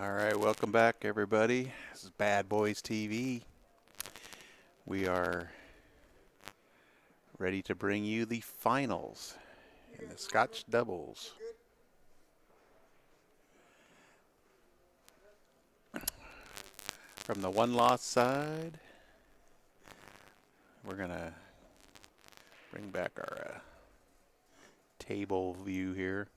All right, welcome back, everybody. This is Bad Boys TV. We are ready to bring you the finals in the Scotch doubles. From the one-loss side, we're going to bring back our table view here.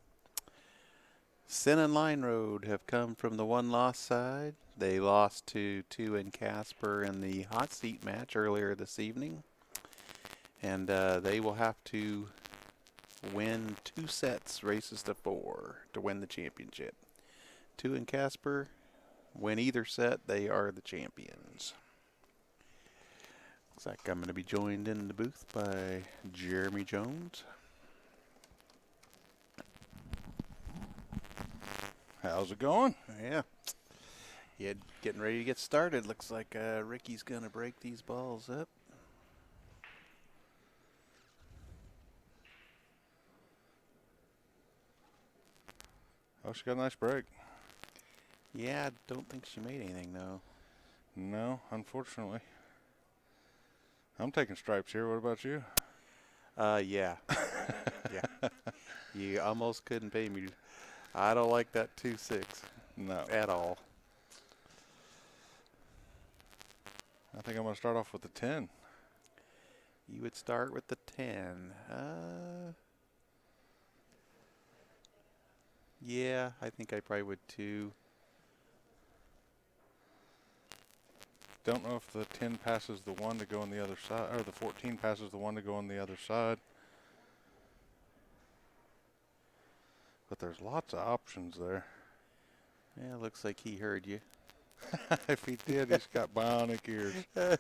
Senn and Linerode have come from the one-loss side. They lost to Tieu and Casper in the hot seat match earlier this evening. And they will have to win 2 sets, races to 4, to win the championship. Tieu and Casper win either set, they are the champions. Looks like I'm going to be joined in the booth by Jeremy Jones. How's it going? Yeah. Getting ready to get started. Looks like Ricky's going to break these balls up. Oh, she got a nice break. Yeah, I don't think she made anything, though. No, unfortunately. I'm taking stripes here. What about you? Yeah. Yeah. You almost couldn't pay me. I don't like that 2-6. No. At all. I think I'm going to start off with the 10. You would start with the 10. Yeah, I think I probably would too. Don't know if the 10 passes the 1 to go on the other side, or the 14 passes the 1 to go on the other side. But there's lots of options there. Yeah, looks like he heard you. If he did, he's got bionic ears. There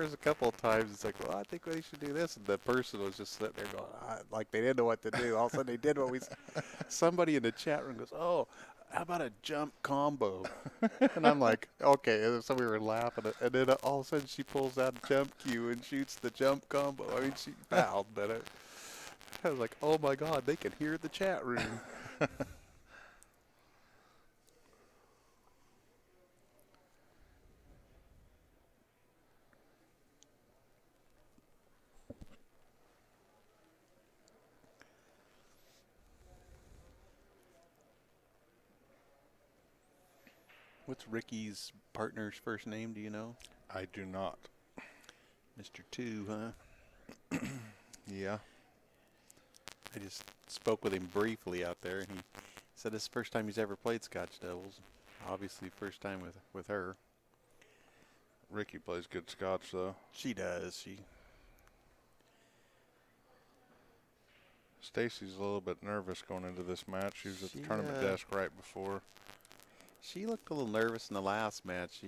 was a couple of times it's like, well, I think we should do this. And the person was just sitting there going, like they didn't know what to do. All of a sudden they did what we somebody in the chat room goes, oh, how about a jump combo? And I'm like, okay. And so we were laughing. And then all of a sudden she pulls out a jump cue and shoots the jump combo. I mean, she fouled, but I was like, oh my God, they can hear the chat room. What's Ricky's partner's first name? Do you know? I do not. Mr. 2, huh? Yeah. I just spoke with him briefly out there, and he said this is the first time he's ever played Scotch doubles. Obviously, first time with her. Ricky plays good Scotch, though. She does. Stacy's a little bit nervous going into this match. She was at the tournament desk right before. She looked a little nervous in the last match.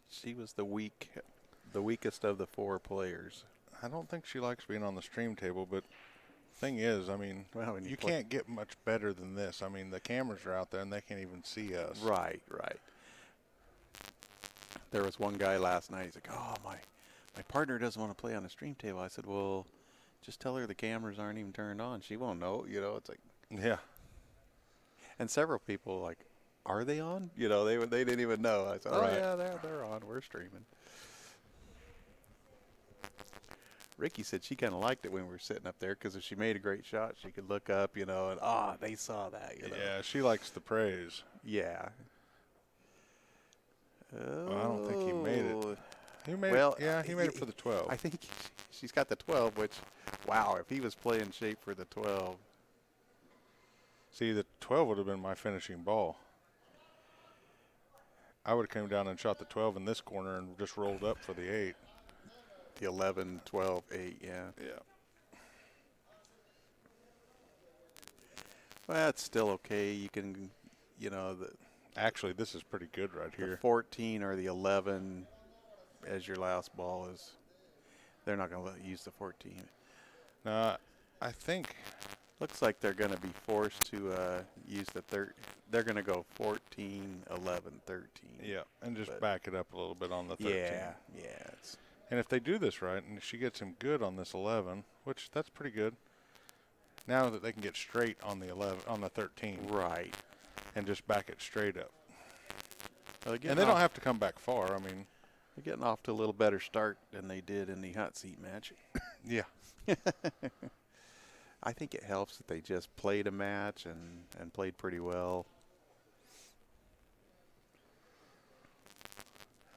She was the weakest of the 4 players. I don't think she likes being on the stream table, but thing is, I mean, well, you can't get much better than this. I mean, the cameras are out there and they can't even see us. Right. There was one guy last night. He's like, oh, my partner doesn't want to play on the stream table. I said, well, just tell her the cameras aren't even turned on. She won't know. You know, it's like. Yeah. And several people like, are they on? You know, they didn't even know. I said, oh, right. Yeah, they're on. We're streaming. Ricky said she kind of liked it when we were sitting up there because if she made a great shot, she could look up, you know, and, they saw that, you know. Yeah, she likes the praise. Yeah. Well, I don't think he made it. He made he made it for the 12. I think she's got the 12, which, wow, if he was playing shape for the 12. See, the 12 would have been my finishing ball. I would have come down and shot the 12 in this corner and just rolled up for the 8. The 11, 12, 8, yeah. Yeah. Well, it's still okay. You can, you know, actually, this is pretty good right here. The 14 or the 11 as your last ball is, they're not going to let you use the 14. No, I think. Looks like they're going to be forced to use the they're going to go 14, 11, 13. Yeah, and just back it up a little bit on the 13. Yeah. And if they do this right, and she gets him good on this 11, which that's pretty good. Now that they can get straight on the 11, on the 13. Right. and just back it straight up. Well, And they don't have to come back far. I mean, they're getting off to a little better start than they did in the hot seat match. yeah. I think it helps that they just played a match and played pretty well.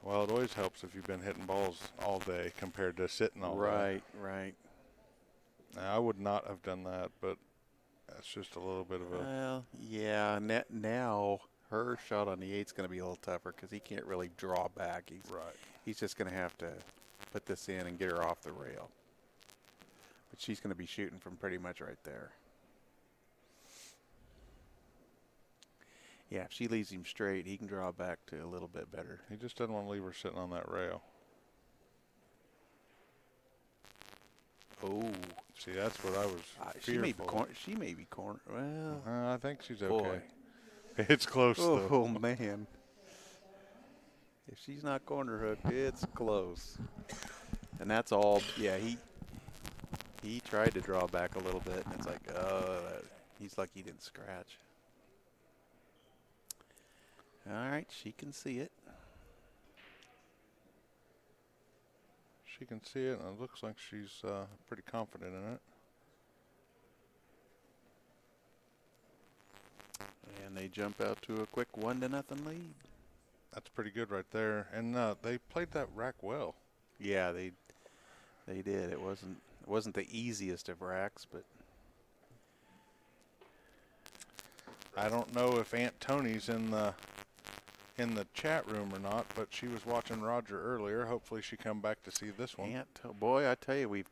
Well, it always helps if you've been hitting balls all day compared to sitting all day. Right. Now, I would not have done that, but that's just a little bit of a... Well, yeah. Now her shot on the 8's going to be a little tougher because he can't really draw back. He's just going to have to put this in and get her off the rail. But she's going to be shooting from pretty much right there. Yeah, if she leaves him straight, he can draw back to a little bit better. He just doesn't want to leave her sitting on that rail. Oh. See, that's what I was fearful. She may be corner. Well, I think she's okay. boy. It's close, though. Oh, man. If she's not corner hooked, it's close. And that's all. Yeah, he tried to draw back a little bit, and it's like, he's lucky he didn't scratch. All right, she can see it. She can see it, and it looks like she's pretty confident in it. And they jump out to a quick 1-0 lead. That's pretty good right there. And they played that rack well. Yeah, they did. It wasn't the easiest of racks, but I don't know if Aunt Tony's in the chat room or not, but she was watching Roger earlier. Hopefully she come back to see this one. Boy, I tell you, we've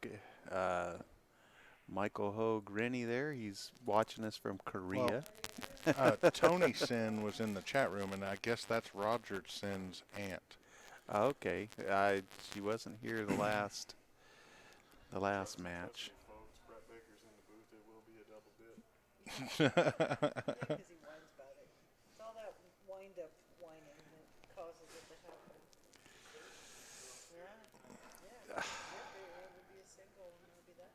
Michael Hogue Rennie there. He's watching us from Korea. Well, Tony Senn was in the chat room, and I guess that's Roger Senn's aunt. Okay, she wasn't here the last match. Because he whines about it. It's all that wind-up whining that causes it to happen. Yeah. It would be a single, and it would be that.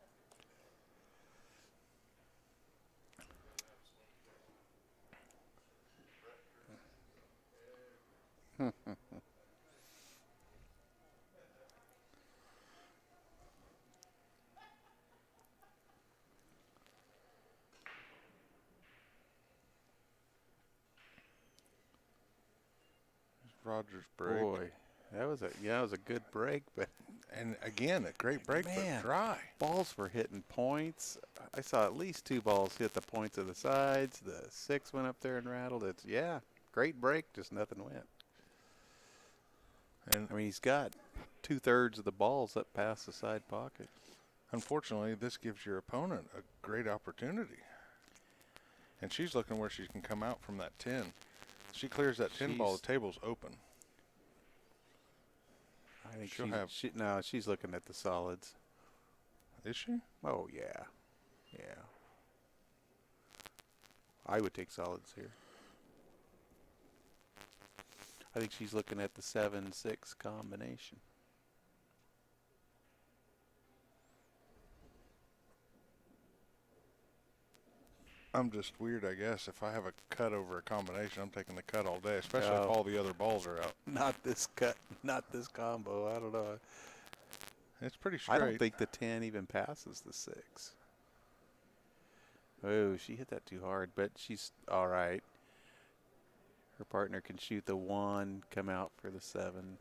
Roger's break. Boy, that was a good break, but And again, a great break, man, but dry. balls were hitting points. I saw at least 2 balls hit the points of the sides. The 6 went up there and rattled. Great break, just nothing went. And I mean, he's got 2/3 of the balls up past the side pocket. unfortunately, this gives your opponent a great opportunity. And she's looking where she can come out from that 10. She clears that 10 ball, the table's open. I think she's looking at the solids. Is she? Oh, yeah. Yeah. I would take solids here. I think she's looking at the 7-6 combination. I'm just weird, I guess. If I have a cut over a combination, I'm taking the cut all day, especially if all the other balls are out. Not this cut, not this combo. I don't know. It's pretty straight. I don't think the 10 even passes the 6. Oh, she hit that too hard, but she's all right. Her partner can shoot the 1, come out for the 7.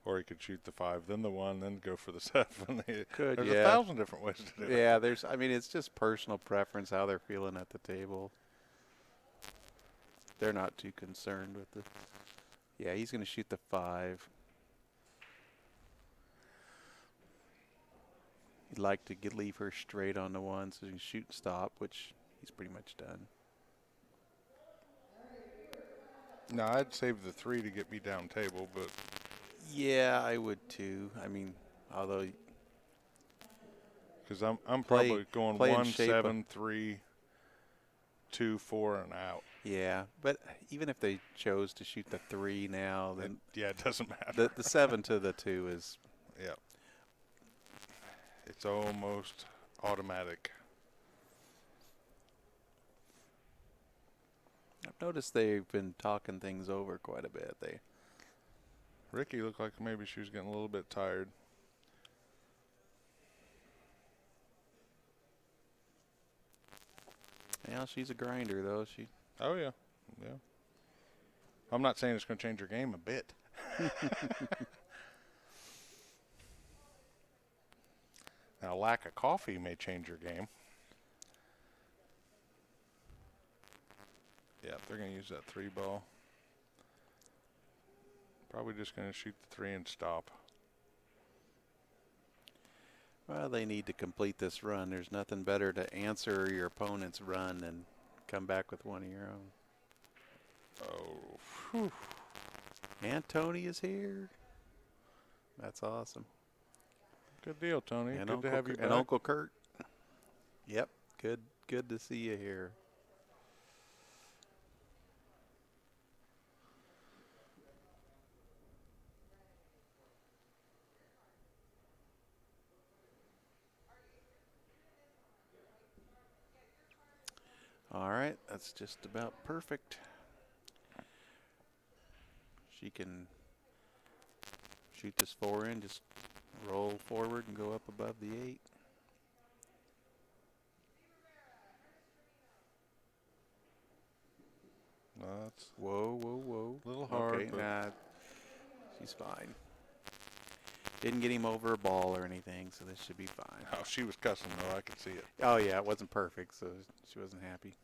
Or he could shoot the 5, then the 1, then go for the 7. Could, There's yeah. 1,000 different ways to do it. Yeah, it's just personal preference, how they're feeling at the table. They're not too concerned with it. Yeah, he's going to shoot the 5. He'd like to leave her straight on the 1 so he can shoot and stop, which he's pretty much done. No, I'd save the 3 to get me down table, but Yeah, I would too. I mean, although because I'm probably going 1, shape 7, 3, 2, 4, and out. yeah, but even if they chose to shoot the 3 now, then Yeah, it doesn't matter. the 7 to the 2 is Yeah. It's almost automatic. I've noticed they've been talking things over quite a bit. Ricky looked like maybe she was getting a little bit tired. Yeah, she's a grinder though. Oh, yeah. Yeah. I'm not saying it's going to change her game a bit. Now, lack of coffee may change your game. Yeah, they're going to use that 3-ball. Probably just going to shoot the 3 and stop. Well, they need to complete this run. There's nothing better to answer your opponent's run than come back with one of your own. Oh, whew. And Tony is here. That's awesome. Good deal, Tony. And Good to have you back. And Uncle Kurt. Yep. Good to see you here. All right, that's just about perfect. She can shoot this 4 in, just roll forward and go up above the 8. That's Whoa. a little hard, Okay, but nah, she's fine. Didn't get him over a ball or anything, so this should be fine. oh, she was cussing, though. I could see it. Oh, yeah, it wasn't perfect, so she wasn't happy.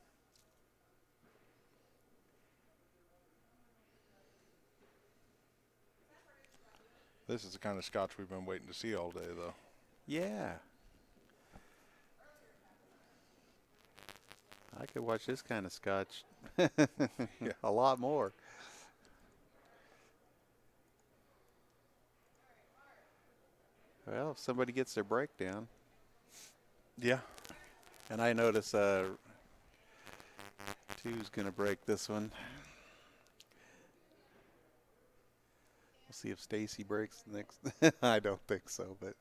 This is the kind of scotch we've been waiting to see all day, though. Yeah. I could watch this kind of scotch a lot more. Well, if somebody gets their breakdown. Yeah. And I notice Tieu's going to break this one. We'll see if Stacy breaks the next. I don't think so, but.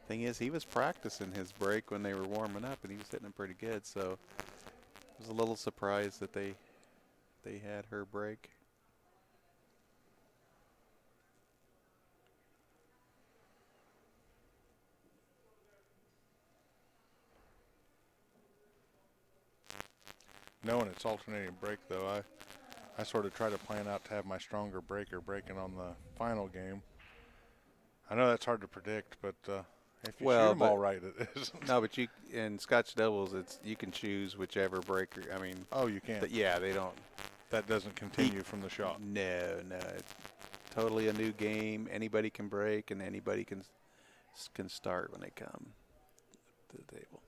Thing is, he was practicing his break when they were warming up, and he was hitting it pretty good. So I was a little surprised that they had her break. Knowing it's alternating break, though, I sort of try to plan out to have my stronger breaker breaking on the final game. I know that's hard to predict, but if you shoot them all right, it is. No, but in Scotch doubles, you can choose whichever breaker. I mean, oh, you can. Yeah, they don't. That doesn't continue from the shot. No. It's totally a new game. Anybody can break, and anybody can start when they come to the table.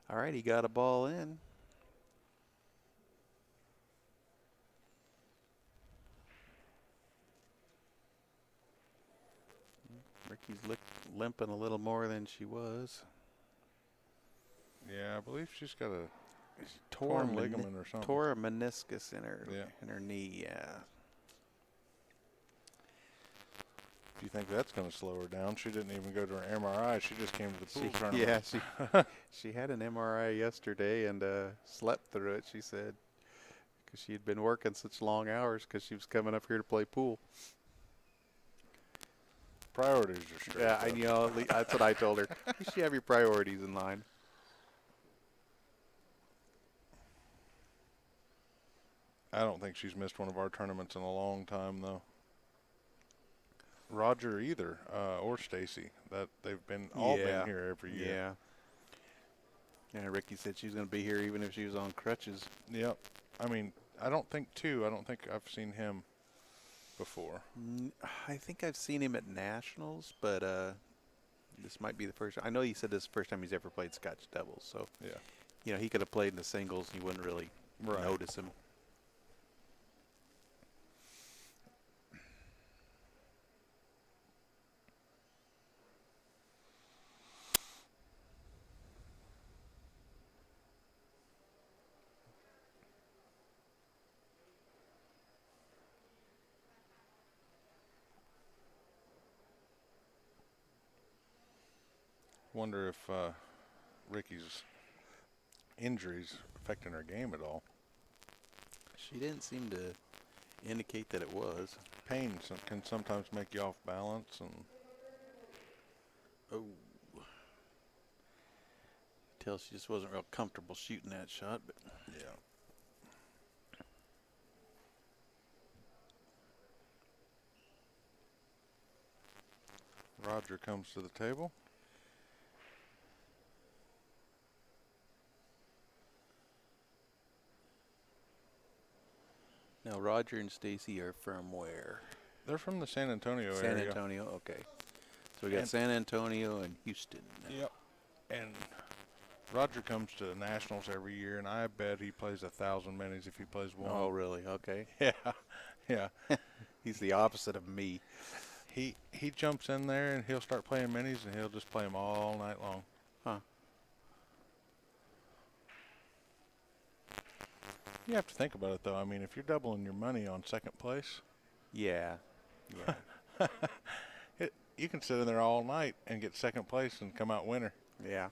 All right, he got a ball in. Ricky's limping a little more than she was. Yeah, I believe she's got a torn ligament or something. Tore a meniscus in her knee, yeah. Do you think that's going to slow her down? She didn't even go to her MRI. She just came to the pool tournament. Yeah, she had an MRI yesterday and slept through it, she said, because she had been working such long hours because she was coming up here to play pool. Priorities are straight. Yeah, that's what I told her. You should have your priorities in line. I don't think she's missed one of our tournaments in a long time, though. Roger either, or Stacy. That they've been been here every year. Yeah. Yeah, Ricky said she was going to be here even if she was on crutches. Yep. I mean, I don't think I've seen him before. I think I've seen him at Nationals, but this might be the first. I know he said this is the first time he's ever played Scotch doubles, so yeah, he could have played in the singles and you wouldn't really notice him. wonder if Ricky's injuries affecting her game at all. She didn't seem to indicate that it was. Pain can sometimes make you off balance, and Oh. Tell she just wasn't real comfortable shooting that shot, but yeah. Roger comes to the table. now Roger and Stacy are from where? They're from the San Antonio San area. Antonio, okay. So we got And- San Antonio and Houston. Yep. And Roger comes to the Nationals every year, and I bet he plays 1,000 minis if he plays one. Oh, really? Okay. Yeah, yeah. He's the opposite of me. He jumps in there and he'll start playing minis, and he'll just play them all night long. Huh. You have to think about it, though. I mean, if you're doubling your money on second place, Yeah. Yeah. you can sit in there all night and get second place and come out winner. Yeah.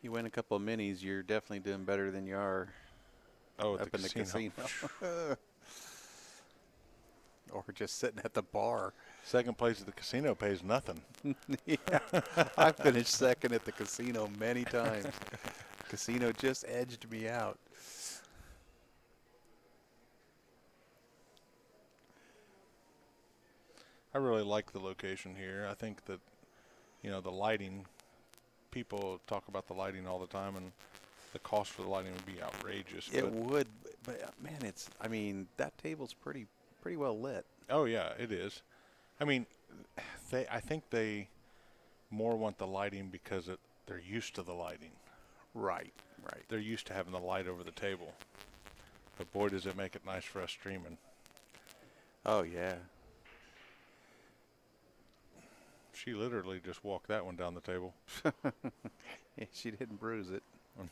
You win a couple of minis, you're definitely doing better than you are Oh, at up in the casino. Or just sitting at the bar. Second place at the casino pays nothing. Yeah. I finished second at the casino many times. Casino just edged me out. I really like the location here. I think that, the lighting, people talk about the lighting all the time, and the cost for the lighting would be outrageous. It would, but man, I mean, that table's pretty well lit. Oh, yeah, it is. I mean, I think they more want the lighting because they're used to the lighting. Right. They're used to having the light over the table. But boy, does it make it nice for us streaming. Oh, yeah. She literally just walked that one down the table. Yeah, she didn't bruise it.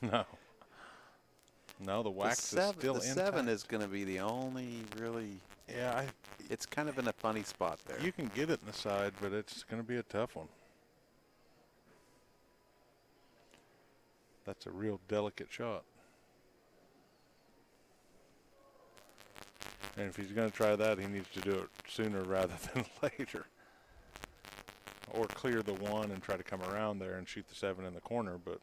No. No, the wax is still The intact. 7 is going to be the only really. Yeah, It's kind of in a funny spot there. you can get it in the side, but it's going to be a tough one. That's a real delicate shot. And if he's going to try that, he needs to do it sooner rather than later. Or clear the 1 and try to come around there and shoot the 7 in the corner, but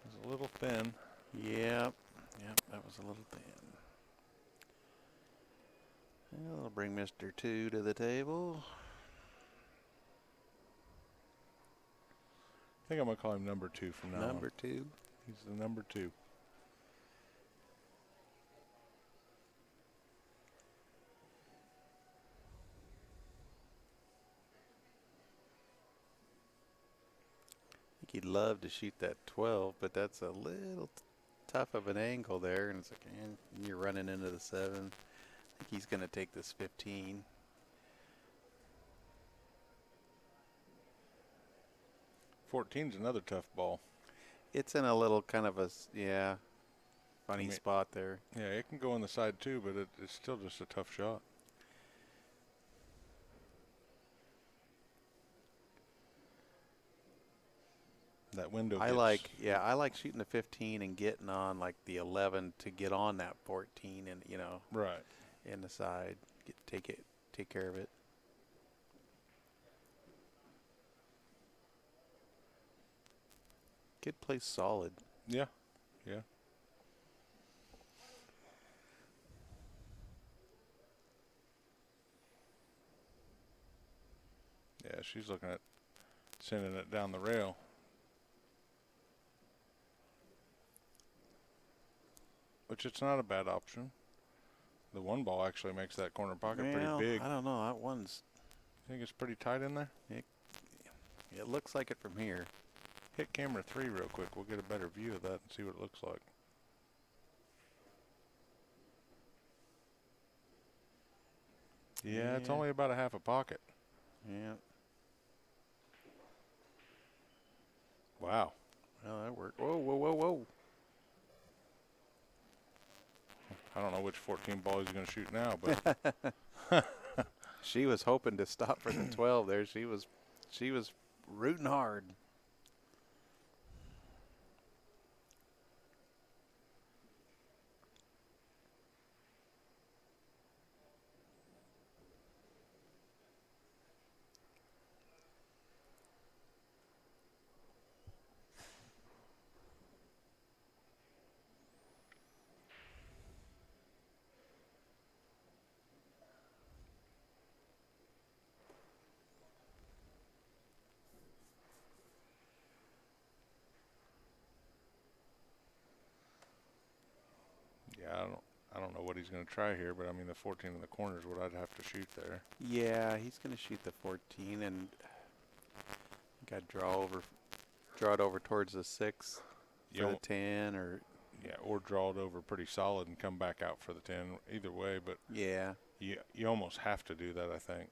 it's a little thin. Yep, that was a little thin. Well, I'll bring Mr. 2 to the table. I think I'm going to call him number 2 from now on. Number 2. He's the number 2. I think he'd love to shoot that 12, but that's a little tough of an angle there. And it's like, man, you're running into the 7. I think he's going to take this 15. Is another tough ball. It's in a little kind of a, funny I mean, spot there. Yeah, it can go on the side too, but it's still just a tough shot. That window. I like shooting the 15 and getting on like the 11 to get on that 14 and, right. in the side. Take care of it. Kid plays solid. Yeah, yeah. Yeah, she's looking at sending it down the rail. Which it's not a bad option. The 1 ball actually makes that corner pocket Well, pretty big. I don't know. That one's. Think it's pretty tight in there? It looks like it from here. Hit camera 3 real quick. We'll get a better view of that and see what it looks like. Yeah, it's Yeah. only about a half a pocket. Yeah. Wow. Well, that worked. Whoa, whoa, whoa, whoa. I don't know which 14 ball he's going to shoot now, but She was hoping to stop for the 12 there. She was rooting hard. yeah, I don't know what he's going to try here, but I mean the 14 in the corner is what I'd have to shoot there. Yeah, he's going to shoot the 14 and got draw it over towards the 6 for the 10 or or draw it over pretty solid and come back out for the 10. Either way, but yeah. You almost have to do that, I think.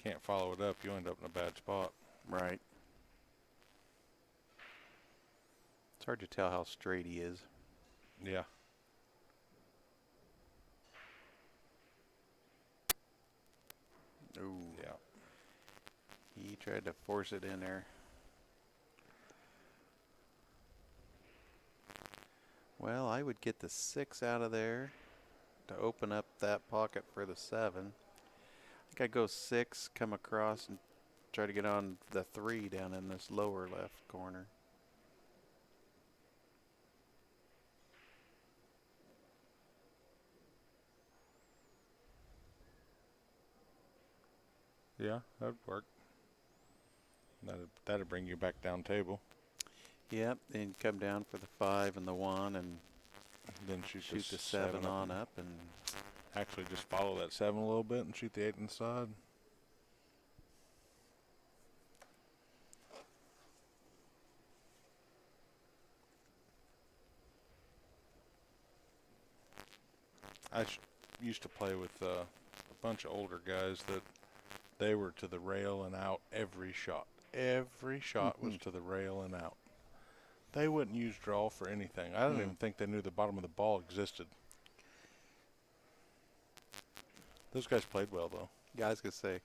Can't follow it up, you end up in a bad spot. Right. It's hard to tell how straight he is. Yeah. Ooh. Yeah. He tried to force it in there. Well, I would get the 6 out of there to open up that pocket for the 7. I think I'd go 6, come across and try to get on the 3 down in this lower left corner. Yeah, that'd work. That'd bring you back down table. Yep, then come down for the 5 and the 1 and Then shoot the 7 on up and actually just follow that 7 a little bit and shoot the 8 inside. I used to play with a bunch of older guys that they were to the rail and out every shot. Every shot was to the rail and out. They wouldn't use draw for anything. I don't even think they knew the bottom of the ball existed. Those guys played well, though. guys could say,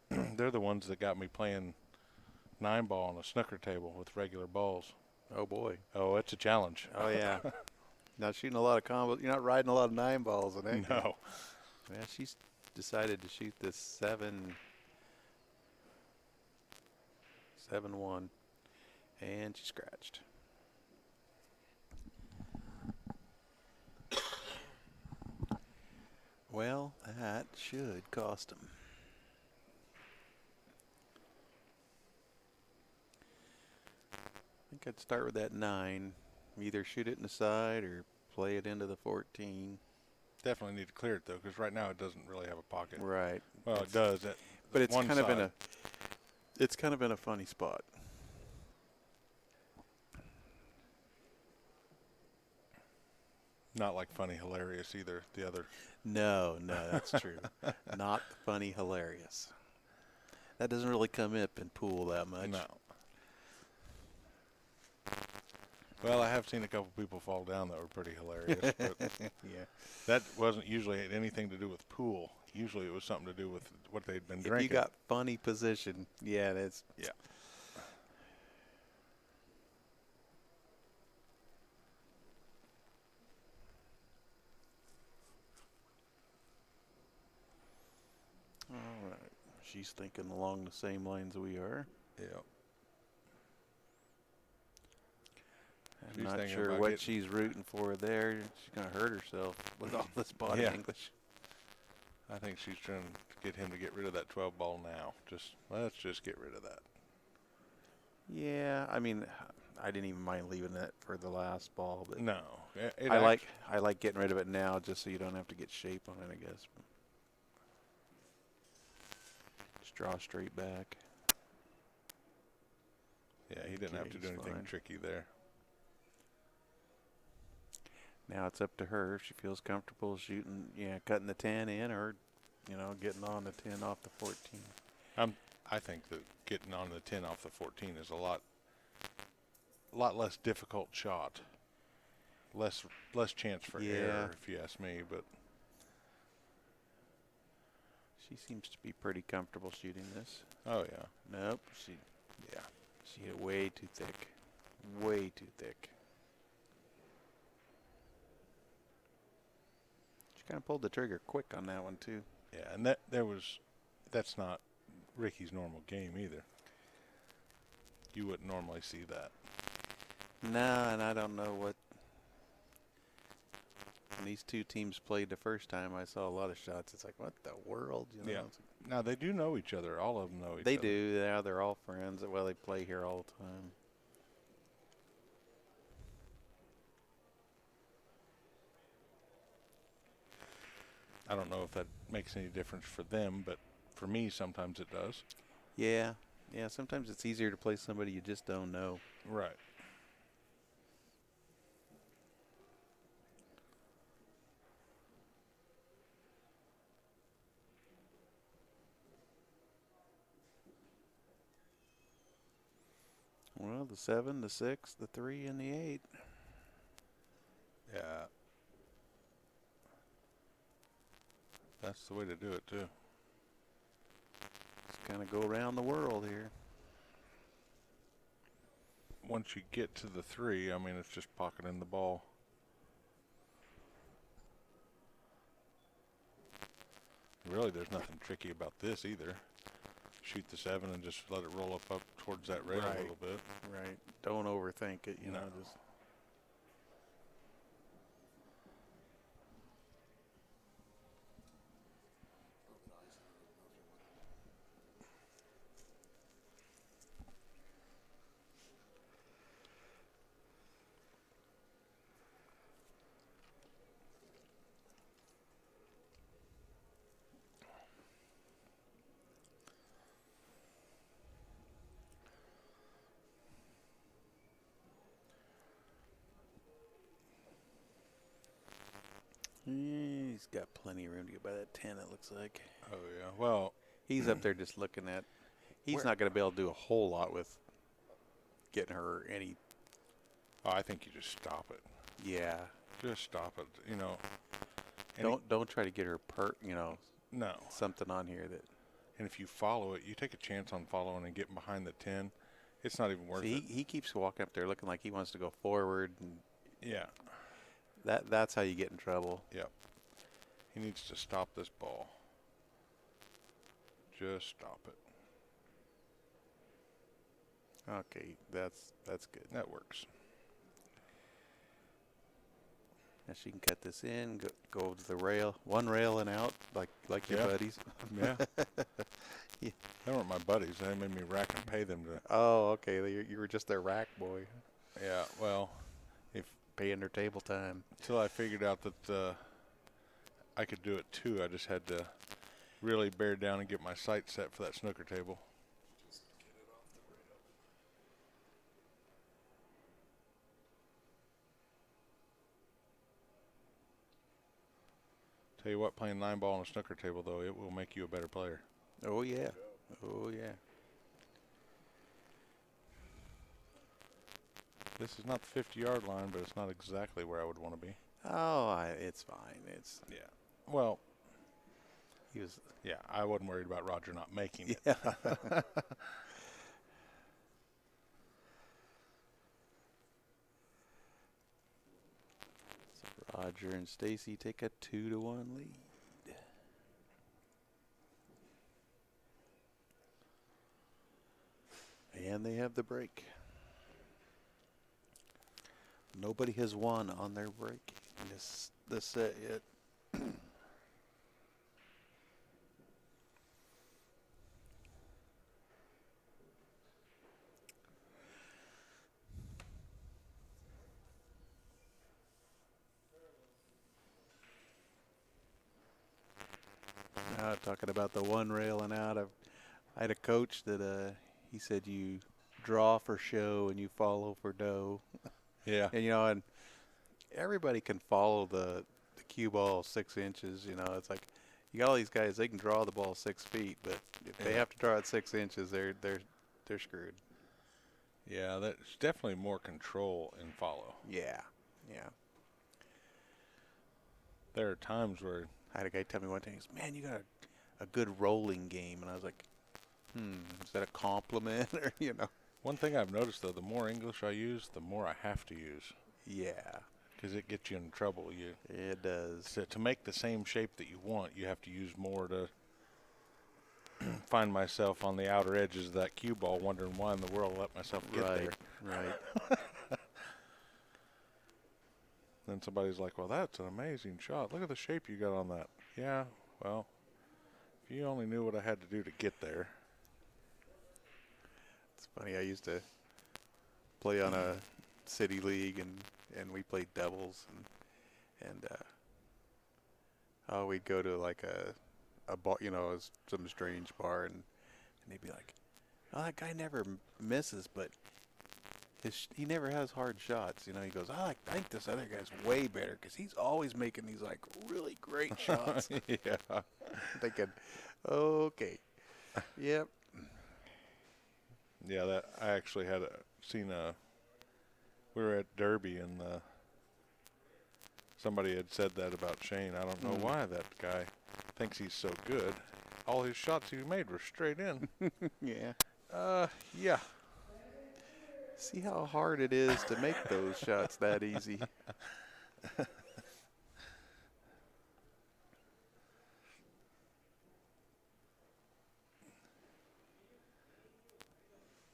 They're the ones that got me playing 9-ball on a snooker table with regular balls. oh boy. Oh, it's a challenge. Oh yeah. Not shooting a lot of combos. You're not riding a lot of 9 balls in that. No. Yeah, she's decided to shoot this 7-1, and she scratched. Well, that should cost him. I think I'd start with that 9. Either shoot it in the side or play it into the 14. Definitely need to clear it, though, because right now it doesn't really have a pocket. Right. Well, it does. But it's kind of in a funny spot. Not like funny, hilarious either. The other. No, that's true. Not funny, hilarious. That doesn't really come up in pool that much. No. Well, I have seen a couple people fall down that were pretty hilarious. But Yeah. that wasn't usually anything to do with pool. Usually it was something to do with what they'd been drinking. If you got funny position, yeah, that's. Yeah. All right. She's thinking along the same lines we are. Yeah. I'm not sure what she's rooting for there. She's going to hurt herself with all this body English. I think she's trying to get him to get rid of that 12 ball now. Let's just get rid of that. Yeah, I mean, I didn't even mind leaving that for the last ball, but No. I like getting rid of it now just so you don't have to get shape on it, I guess. Just draw straight back. Yeah, he didn't have to do anything tricky there. Now it's up to her if she feels comfortable shooting, cutting the 10 in or getting on the 10 off the 14. I think that getting on the 10 off the 14 is a lot less difficult shot. Less chance for error, if you ask me, but she seems to be pretty comfortable shooting this. oh yeah. Nope, she hit way too thick. Way too thick. She kind of pulled the trigger quick on that one too. Yeah, and that's not Ricky's normal game either. You wouldn't normally see that. No, and I don't know what. When these two teams played the first time, I saw a lot of shots. It's like, what the world? Yeah. Now, they do know each other. All of them know each other. They do. Yeah, they're all friends. Well, they play here all the time. I don't know if that makes any difference for them, but for me, sometimes it does. Yeah. Yeah, sometimes it's easier to play somebody you just don't know. Right. Well, the 7, the 6, the 3, and the 8. Yeah. That's the way to do it, too. Just kind of go around the world here. Once you get to the 3, I mean, it's just pocketing the ball. Really, there's nothing tricky about this either. Shoot the 7 and just let it roll up towards that rail a little bit. Right. Don't overthink it, you know. Just. He's got plenty of room to get by that 10, it looks like. Oh, yeah. Well, he's up there just looking at. He's not going to be able to do a whole lot with getting her any. Oh, I think you just stop it. Yeah. Just stop it. You know. Don't try to get her No. something on here that. And if you follow it, you take a chance on following and getting behind the 10. It's not even worth it. He keeps walking up there looking like he wants to go forward. And yeah. That's how you get in trouble. Yep. He needs to stop this ball. Just stop it. Okay, that's good. That works. Now she can cut this in, go to the rail, one rail and out, like your buddies. Yeah. Yeah. They weren't my buddies. They made me rack and pay them to. Oh, okay. You were just their rack boy. Yeah. Well, paying their table time. Until I figured out that I could do it too. I just had to really bear down and get my sight set for that snooker table. Just get it off the rail. Tell you what, playing 9-ball on a snooker table, though, it will make you a better player. Oh, yeah. Oh, yeah. This is not the 50-yard line, but it's not exactly where I would want to be. Oh, it's fine. Yeah. Well, he was. Yeah, I wasn't worried about Roger not making it. Yeah. So Roger and Stacy take a 2-1 lead. And they have the break. Nobody has won on their break in this set yet. Talking about the one rail and out, I had a coach that he said you draw for show and you follow for dough. Yeah. And and everybody can follow the cue ball 6 inches. It's like You got all these guys, they can draw the ball 6 feet, but if they have to draw it 6 inches, they're screwed. Yeah, that's definitely more control in follow. Yeah, yeah. There are times where I had a guy tell me one time, he goes, "Man, you got a good rolling game," and I was like, is that a compliment or one thing I've noticed though, the more English I use, the more I have to use. Yeah, because it gets you in trouble. It does. To make the same shape that you want, you have to use more to find myself on the outer edges of that cue ball, wondering why in the world I let myself get there. Right. Then somebody's like, well, that's an amazing shot. Look at the shape you got on that. Yeah, well, if you only knew what I had to do to get there. It's funny, I used to play on a city league, and we played doubles, and we'd go to like a bar, some strange bar, and they'd be like, "Oh, that guy never misses, but he never has hard shots." He goes, "I think this other guy's way better because he's always making these like really great shots." Yeah. I'm thinking, okay, yep. Yeah, that I actually had we were at Derby, and somebody had said that about Shane. I don't know why that guy thinks he's so good. All his shots he made were straight in. Yeah. Yeah. See how hard it is to make those shots that easy.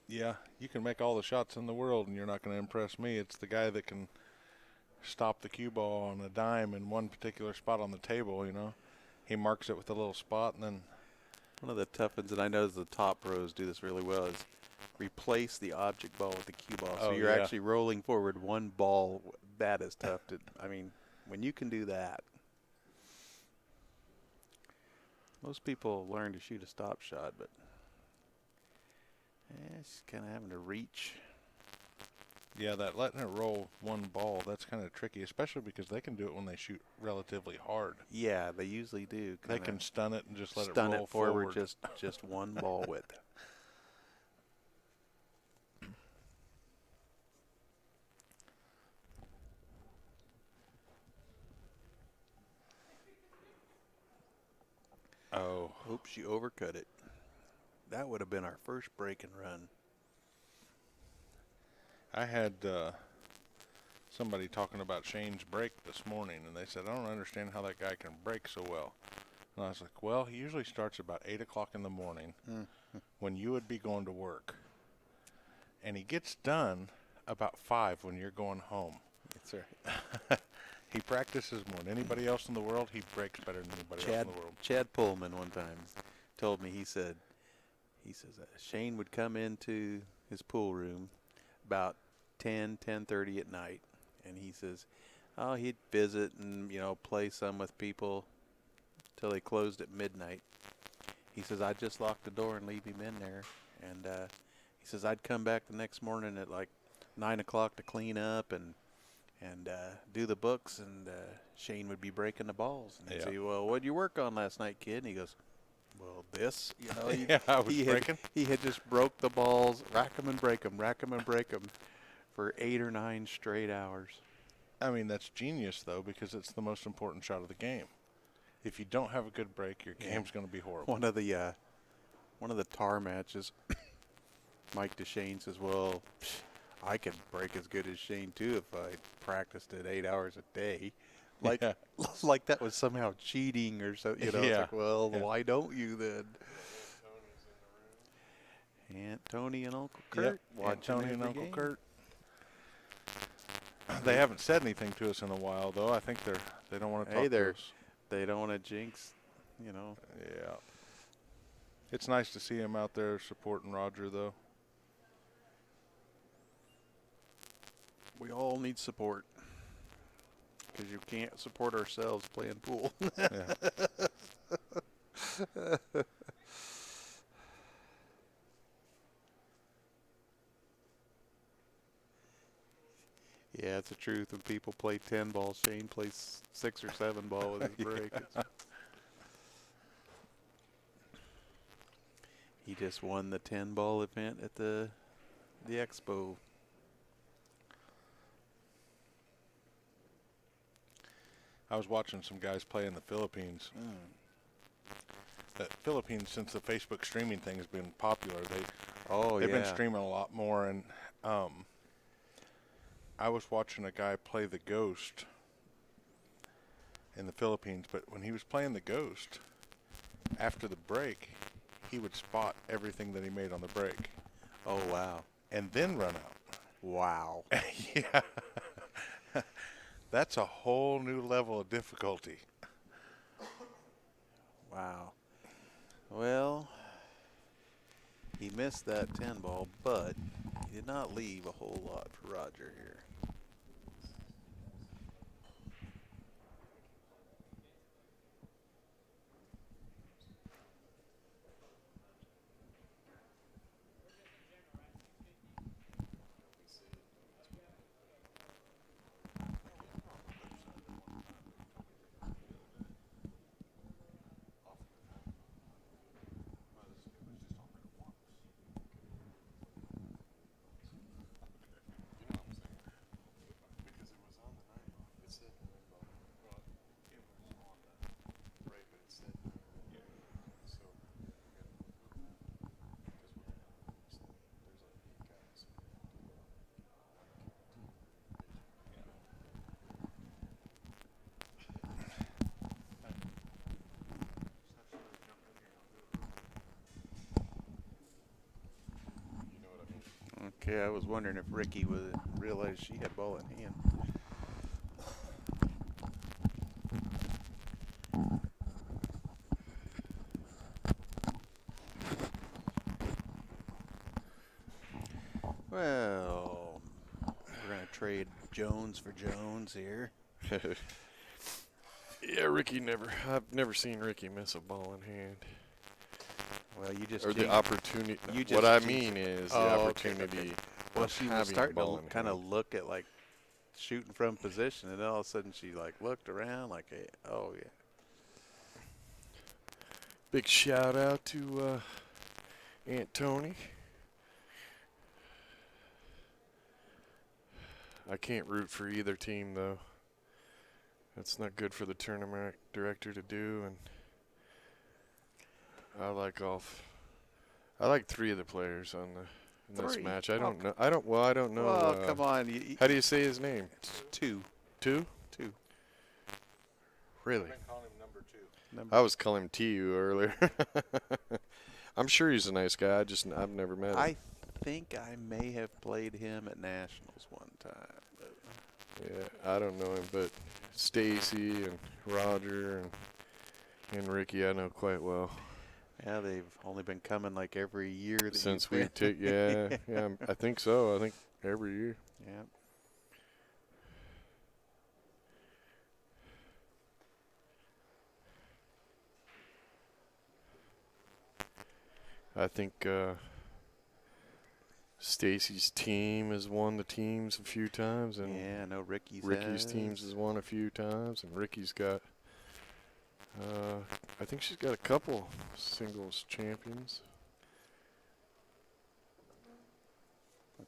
Yeah, you can make all the shots in the world, and you're not going to impress me. It's the guy that can stop the cue ball on a dime in one particular spot on the table, He marks it with a little spot, and then... One of the tough ones, and I know the top pros do this really well, is replace the object ball with the cue ball. So you're actually rolling forward one ball. That is tough when you can do that. Most people learn to shoot a stop shot, but it's kind of having to reach. Yeah, that letting it roll one ball, that's kind of tricky, especially because they can do it when they shoot relatively hard. Yeah, they usually do. They can stun it and just let it stun roll it forward. Just one ball width. Oh. Oops, you overcut it. That would have been our first break and run. I had somebody talking about Shane's break this morning, and they said, I don't understand how that guy can break so well. And I was like, well, he usually starts about 8 o'clock in the morning when you would be going to work. And he gets done about 5 when you're going home. That's right. He practices more than anybody else in the world. He breaks better than anybody else in the world. Chad Pullman one time told me, he says Shane would come into his pool room about 10:30 at night, and he says, he'd visit and play some with people till they closed at midnight. He says, I'd just lock the door and leave him in there, and he says I'd come back the next morning at like 9 o'clock to clean up and do the books, and Shane would be breaking the balls. And he'd say, well, what'd you work on last night, kid? And he goes, well, this, I was breaking. He had just broke the balls, rack them and break them for 8 or 9 straight hours. I mean, that's genius, though, because it's the most important shot of the game. If you don't have a good break, your game's going to be horrible. One of the tar matches, Mike DeShane says, well, I could break as good as Shane, too, if I practiced it 8 hours a day. Like that was somehow cheating or so. It's like, well, why don't you then? Aunt Tony and Uncle Kurt. Aunt Tony and Uncle Kurt. They haven't said anything to us in a while, though. I think they don't want to talk to us. They don't want to jinx, Yeah. It's nice to see him out there supporting Roger, though. We all need support, because you can't support ourselves playing pool. Yeah, it's the truth. When people play 10 ball, Shane plays 6 or 7 ball with his break. He just won the 10-ball event at the expo. I was watching some guys play in the Philippines. The Philippines, since the Facebook streaming thing has been popular, they've been streaming a lot more. And I was watching a guy play the Ghost in the Philippines, but when he was playing the Ghost, after the break, he would spot everything that he made on the break. Oh, wow. And then run out. Wow. Yeah. That's a whole new level of difficulty. Wow. Well, he missed that 10-ball, but he did not leave a whole lot for Roger here. Okay, I was wondering if Ricky would realize she had ball in hand. Well, we're going to trade Jones for Jones here. Yeah, I've never seen Ricky miss a ball in hand. Well, you just Or the jinxed- opportunity. you What just I jinxed mean it. is Oh, the okay, opportunity okay. Well, of she was having starting a ball to in kind of hand. look at, like, shooting from position, and then all of a sudden she, like, looked around like, hey, oh, yeah. Big shout out to Aunt Tony. I can't root for either team, though. That's not good for the tournament director to do, and I like three of the players on in this Three? match. I Oh, don't know. I don't know. Well, come on. How do you say his name? It's two. Two? Two. Really? I've been calling him number 2. Number I was calling him Tieu earlier. I'm sure he's a nice guy. I've never met him. I think I may have played him at Nationals one time. But Yeah, I don't know him, but Stacy and Roger and Ricky I know quite well. yeah, they've only been coming like every year that Since you've we been. take, yeah, I think so. I think every year. Yeah. I think Stacy's team has won the teams a few times, and Yeah, I know Ricky's Ricky's has. teams has won a few times, and Ricky's got. I think she's got a couple singles champions.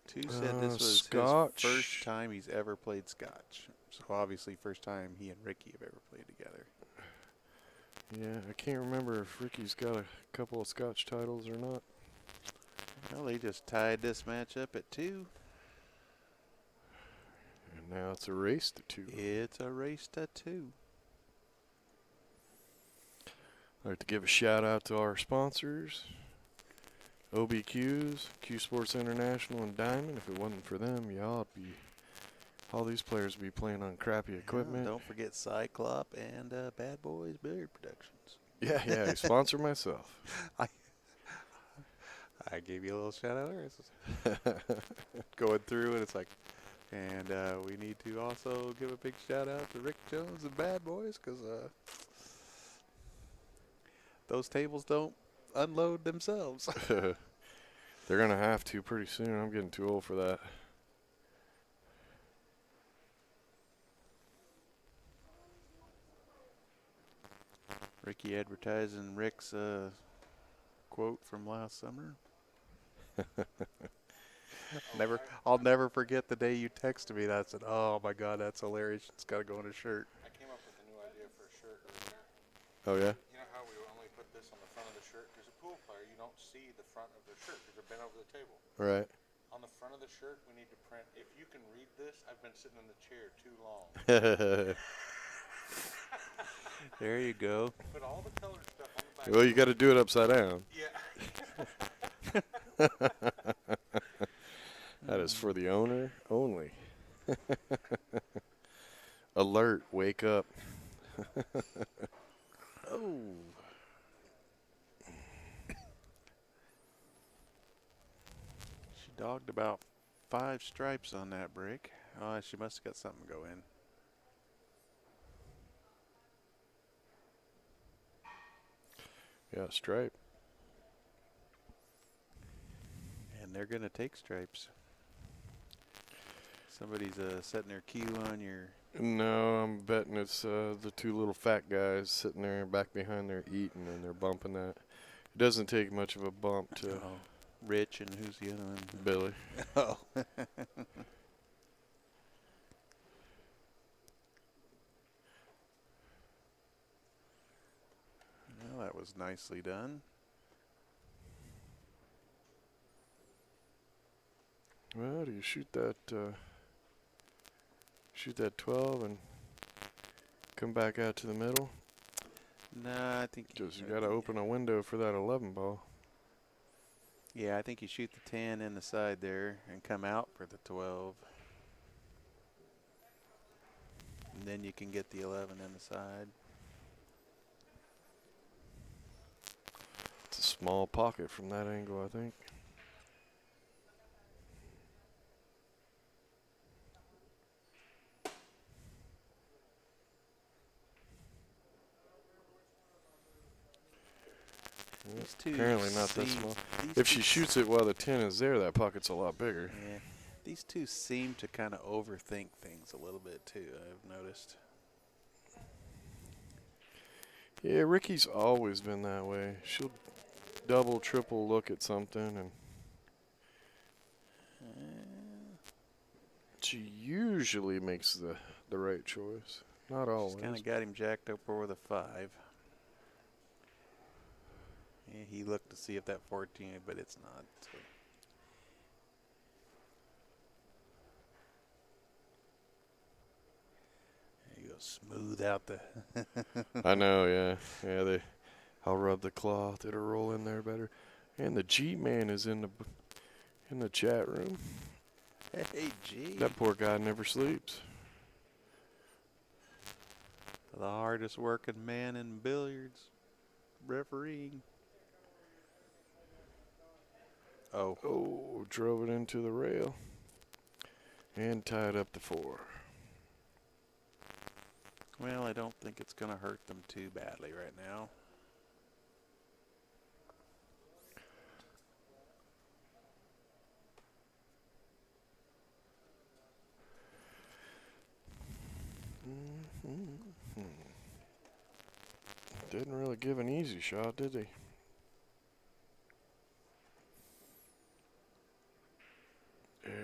Two said this was Scotch. his first time he's ever played Scotch. So obviously first time he and Ricky have ever played together. Yeah, I can't remember if Ricky's got a couple of Scotch titles or not. Well, they just tied this match up at 2. And now it's a race to 2. It's a race to 2. I'd like to give a shout out to our sponsors, OBQs, Q Sports International, and Diamond. If it wasn't for them, all these players would be playing on crappy equipment. Don't forget Cyclop and BadBoys Billiard Productions. Yeah, I sponsor myself. I gave you a little shout out there. Going through and it's like, and we need to also give a big shout out to Rick Jones and BadBoys because those tables don't unload themselves. They're going to have to pretty soon. I'm getting too old for that. Ricky advertising Rick's quote from last summer. I'll never forget the day you texted me that. I said, "Oh my God, that's hilarious. It's got to go on a shirt." I came up with a new idea for a shirt earlier. Oh, yeah? You know how we only put this on the front of the shirt? Because a pool player, you don't see the front of the shirt because they're bent over the table. Right. On the front of the shirt, we need to print, if you can read this, I've been sitting in the chair too long. There you go. Put all the colored stuff on the back. Well, you got to do it upside down. Yeah. That is for the owner only. Alert, wake up. Oh. She dogged about 5 stripes on that break. Oh, she must have got something go in. Yeah, stripe. And they're going to take stripes. Somebody's setting their cue on your... No, I'm betting it's the two little fat guys sitting there back behind there eating, and they're bumping that. It doesn't take much of a bump to Rich, and who's the other one? Billy. Oh. Well, that was nicely done. Well, do you shoot that 12 and come back out to the middle? Nah, I think... Because you got to open a window for that 11 ball. Yeah, I think you shoot the 10 in the side there and come out for the 12. And then you can get the 11 in the side. It's a small pocket from that angle, I think. These two Apparently not that seem- small. these If two she shoots it while the 10 is there, that pocket's a lot bigger. Yeah, these two seem to kind of overthink things a little bit too, I've noticed. Yeah, Ricky's always been that way. She'll double, triple look at something, and she usually makes the right choice. Not always. Just kind of got him jacked up over the 5. Yeah, he looked to see if that 14, but it's not. So. There you go, smooth out the. I know, yeah. Yeah, I'll rub the cloth. It'll roll in there better. And the G-Man is in the chat room. Hey, G. That poor guy never sleeps. The hardest working man in billiards. Refereeing. Oh. Oh, drove it into the rail. And tied up the 4. Well, I don't think it's going to hurt them too badly right now. Didn't really give an easy shot, did he?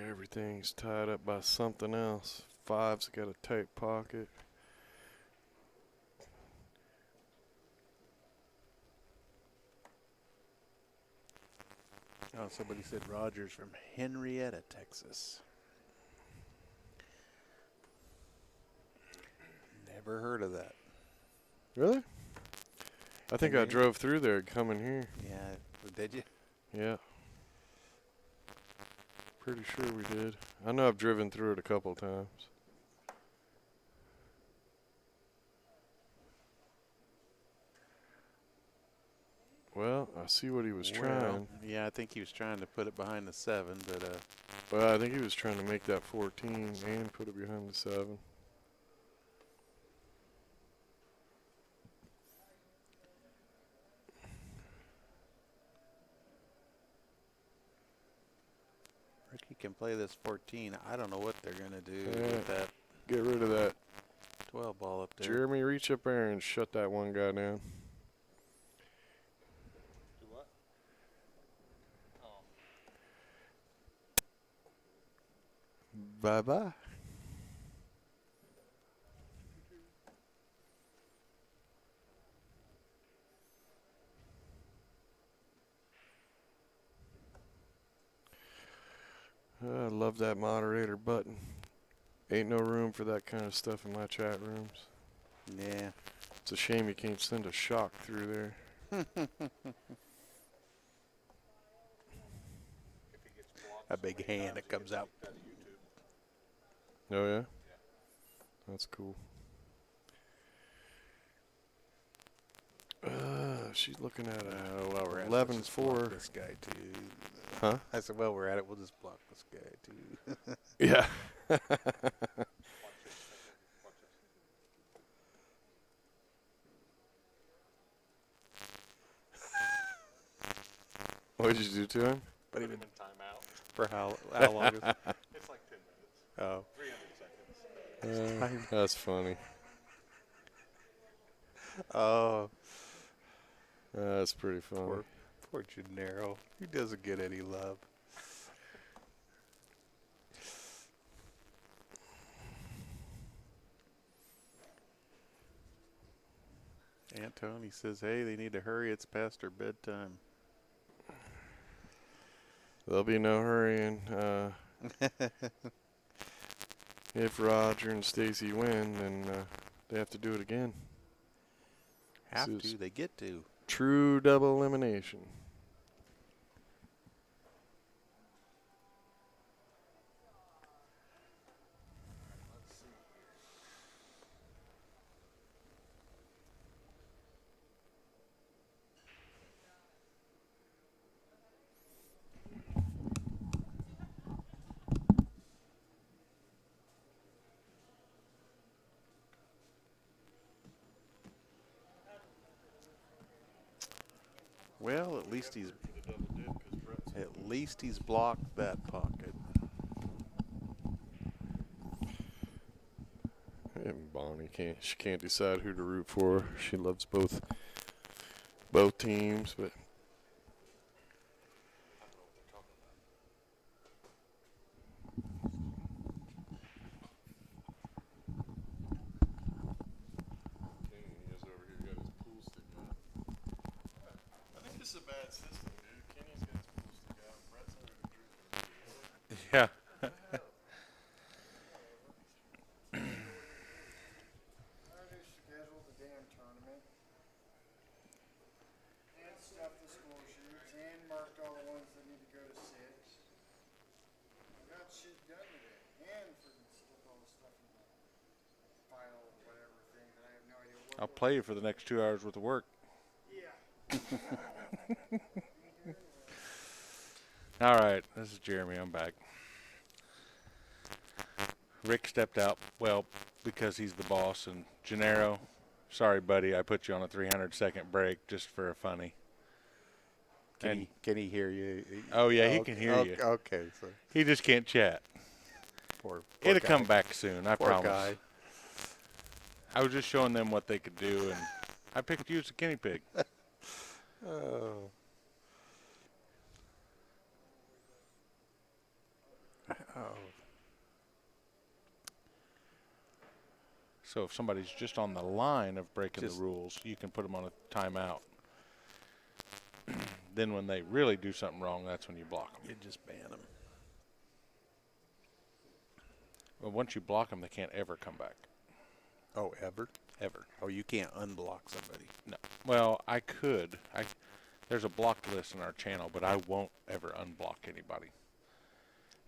Everything's tied up by something else. 5's got a tight pocket. Oh, somebody said Rogers from Henrietta, Texas. Never heard of that. Really? I think I drove through there coming here. Yeah, did you? Yeah. Pretty sure we did. I know I've driven through it a couple times. Well, I see what he was trying. Yeah, I think he was trying to put it behind the 7, but Well, I think he was trying to make that 14 and put it behind the 7. Ricky can play this 14. I don't know what they're going to do Yeah. with that Get rid of that. 12 ball up there. Jeremy, reach up there and shut that one guy down. Do what? Bye-bye. I love that moderator button. Ain't no room for that kind of stuff in my chat rooms. Yeah. It's a shame you can't send a shock through there. A big hand that comes out. Oh, yeah? That's cool. She's looking at a Well, we're at it, let's just block 11-4. this guy too. Huh? I said, well, we're at it. We'll just block this guy too. Yeah. What did you do to him? But even in timeout. for how long? Is it? It's like 10 minutes. Oh, 300 seconds. That's funny. oh, That's pretty funny. poor Gennaro. He doesn't get any love. Antony says, hey, they need to hurry. It's past their bedtime. There'll be no hurrying. If Roger and Stacy win, then they have to do it again. Have This is to. They get to. true double elimination. Well, at least he's blocked that pocket. And Bonnie she can't decide who to root for. She loves both teams, but this is a bad system, dude. Kenny's got his pool stick out, and Brett's over there drinking. Yeah. Schedule the damn tournament and stuff the score sheets and marked all the ones that need to go to 6. I got shit done today and freaking stuck all the stuff in the file or whatever thing that I have no idea what. I'll play you for the next 2 hours worth of work. Yeah. All right, this is Jeremy. I'm back. Rick stepped out, well, because he's the boss, and Gennaro, sorry, buddy, I put you on a 300-second break just for a funny. Can he hear you? Oh, yeah, he can hear you. Okay, so He just can't chat. poor It'll guy. come back soon, I Poor promise. guy. I was just showing them what they could do, and I picked you as a guinea pig. Oh. Oh. So if somebody's just on the line of breaking Just- the rules, you can put them on a timeout. Then when they really do something wrong, that's when you block them. You just ban him. Well, once you block them, they can't ever come back. Oh, ever? Ever. Oh, you can't unblock somebody. No. Well, I could. There's a blocked list in our channel, but I won't ever unblock anybody.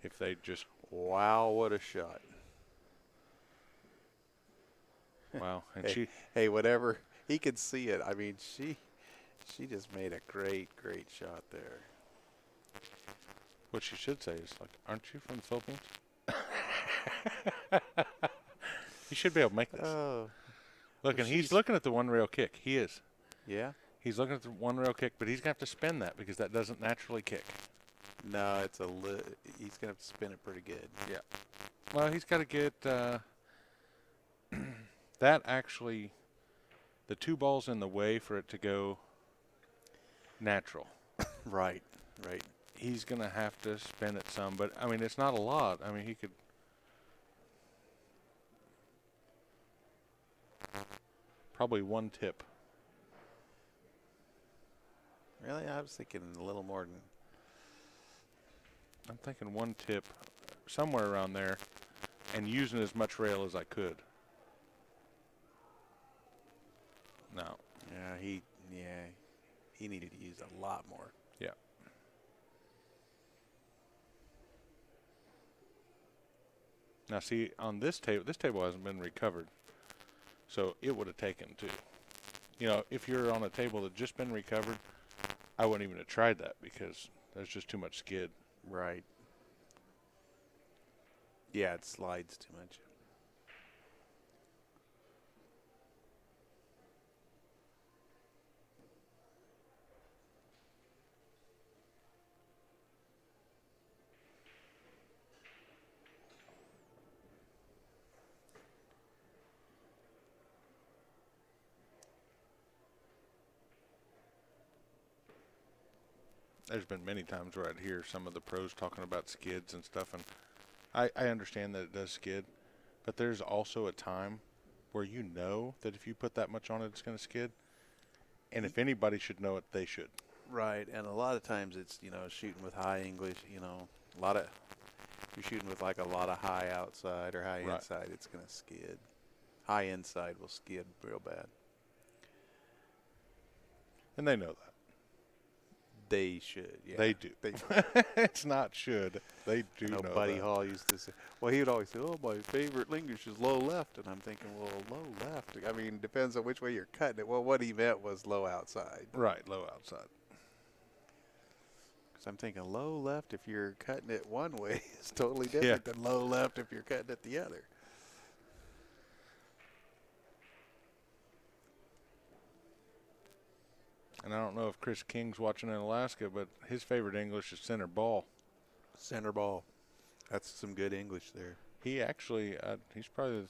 If they just, Wow, what a shot. wow. And Hey, hey, whatever. He could see it. I mean, she just made a great shot there. what she should say is like, aren't you from the Philippines? You should be able to make this. Oh, Look, well, and he's she's- looking at the one rail kick. He is. yeah? He's looking at the one rail kick, but he's going to have to spin that because that doesn't naturally kick. No, it's he's going to have to spin it pretty good. Yeah. Well, he's got to get that actually, the 2 balls in the way for it to go natural. Right. He's going to have to spin it some, but I mean, it's not a lot. I mean, he could, Probably 1 tip. Really? I was thinking a little more than. I'm thinking 1 tip, somewhere around there, and using as much rail as I could. No. Yeah, he needed to use a lot more. Yeah. Now see, on this table hasn't been recovered, so it would have taken 2. You know, if you're on a table that's just been recovered, I wouldn't even have tried that because there's just too much skid. Right. Yeah, it slides too much. There's been many times where I'd hear some of the pros talking about skids and stuff, and I understand that it does skid, but there's also a time where you know that if you put that much on it, it's going to skid. And if anybody should know it, they should. Right, and a lot of times it's, shooting with high English, you're shooting with like a lot of high outside or high Right. inside, it's going to skid. High inside will skid real bad. And they know that. They should, yeah. They do. It's not should. They do know Buddy that. Hall used to say, well, he would always say, oh, my favorite English is low left. And I'm thinking, well, low left. I mean, depends on which way you're cutting it. Well, what he meant was low outside. Right, low outside. Because I'm thinking low left if you're cutting it one way is totally different than low left if you're cutting it the other. And I don't know if Chris King's watching in Alaska, but his favorite English is center ball. Center ball. That's some good English there. He actually, he's probably a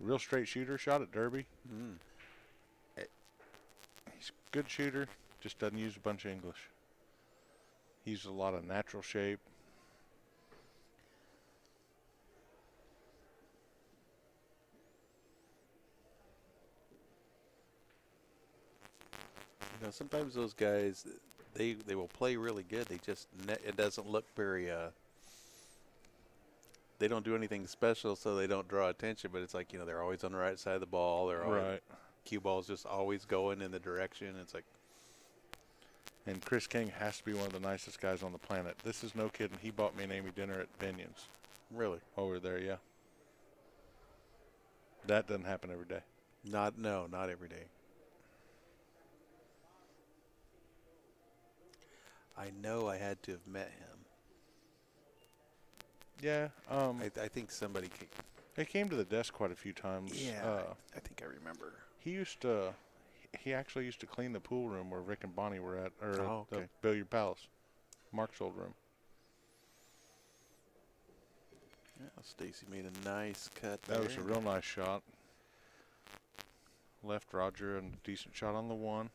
real straight shooter, shot at Derby. Mm. He's a good shooter, just doesn't use a bunch of English. He uses a lot of natural shape. Sometimes those guys, they will play really good. They just, it doesn't look very, they don't do anything special, so they don't draw attention. But it's like, they're always on the right side of the ball. They're always, Right. cue ball's just always going in the direction. It's like. And Chris King has to be one of the nicest guys on the planet. This is no kidding. He bought me and Amy dinner at Binion's. Really? Over there, yeah. That doesn't happen every day. Not every day. I know I had to have met him. Yeah. I think somebody came. He came to the desk quite a few times. Yeah, I think I remember. He actually used to clean the pool room where Rick and Bonnie were at, or Oh, okay. the Billiard Palace, Mark's old room. Yeah, Stacy made a nice cut That there. was a real nice shot. Left Roger and a decent shot on the one.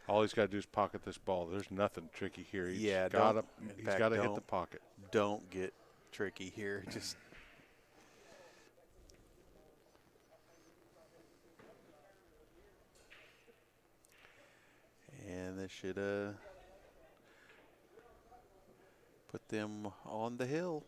All he's got to do is pocket this ball. There's nothing tricky here. He's got to hit the pocket. Don't get tricky here. Just. And this should put them on the hill.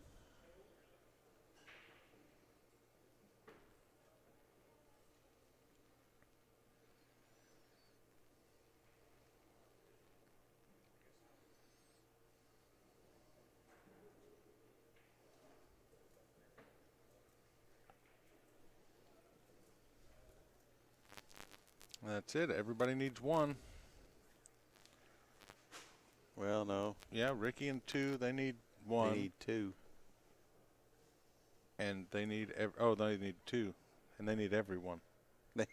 That's it. Everybody needs one. Well, no. Yeah, Ricky and 2, they need one. They need 2. And they need they need 2, and they need everyone. They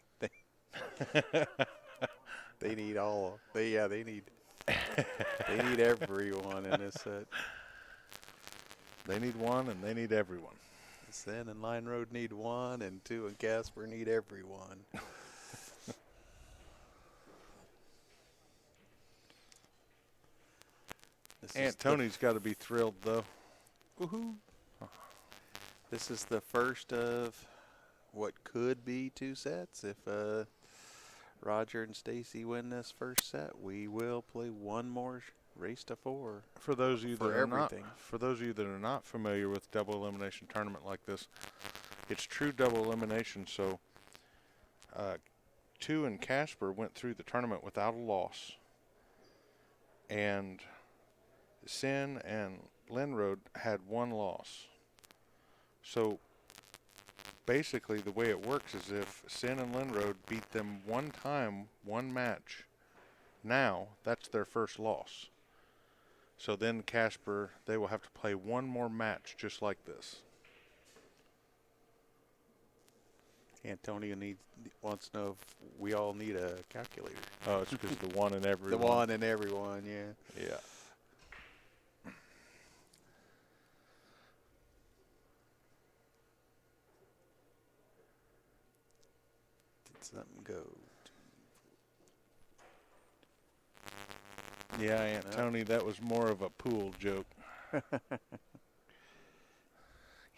need all. They need. They need everyone in this set. They need one, and they need everyone. Senn and Linerode need 1, and 2 and Casper need everyone. Aunt Tony's got to be thrilled, though. Woohoo! This is the first of what could be 2 sets if Roger and Stacy win this first set, we will play one more race to 4. For those of you that For are not, everything. for those of you that are not familiar with double elimination tournament like this, it's true double elimination. So, Tieu and Casper went through the tournament without a loss, and Senn and Linerode had one loss. So basically the way it works is if Senn and Linerode beat them one time, one match, now that's their first loss. So then Casper, they will have to play one more match just like this. Antonio wants to know if we all need a calculator. Oh, it's because the one in every The one and everyone, yeah. Yeah. Did something go? Yeah, Aunt Tony, that was more of a pool joke.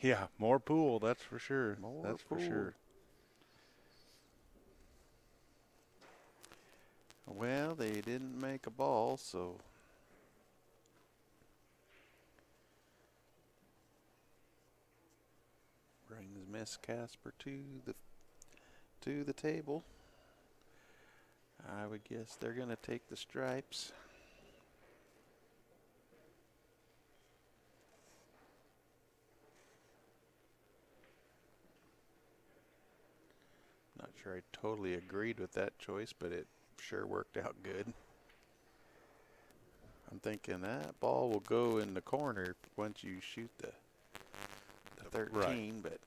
Yeah, more pool, that's for sure. That's for sure. Well, they didn't make a ball, so brings Miss Casper to the table. I would guess they're gonna take the stripes. Not sure I totally agreed with that choice, but it sure worked out good. I'm thinking that ball will go in the corner once you shoot the 13, Right. but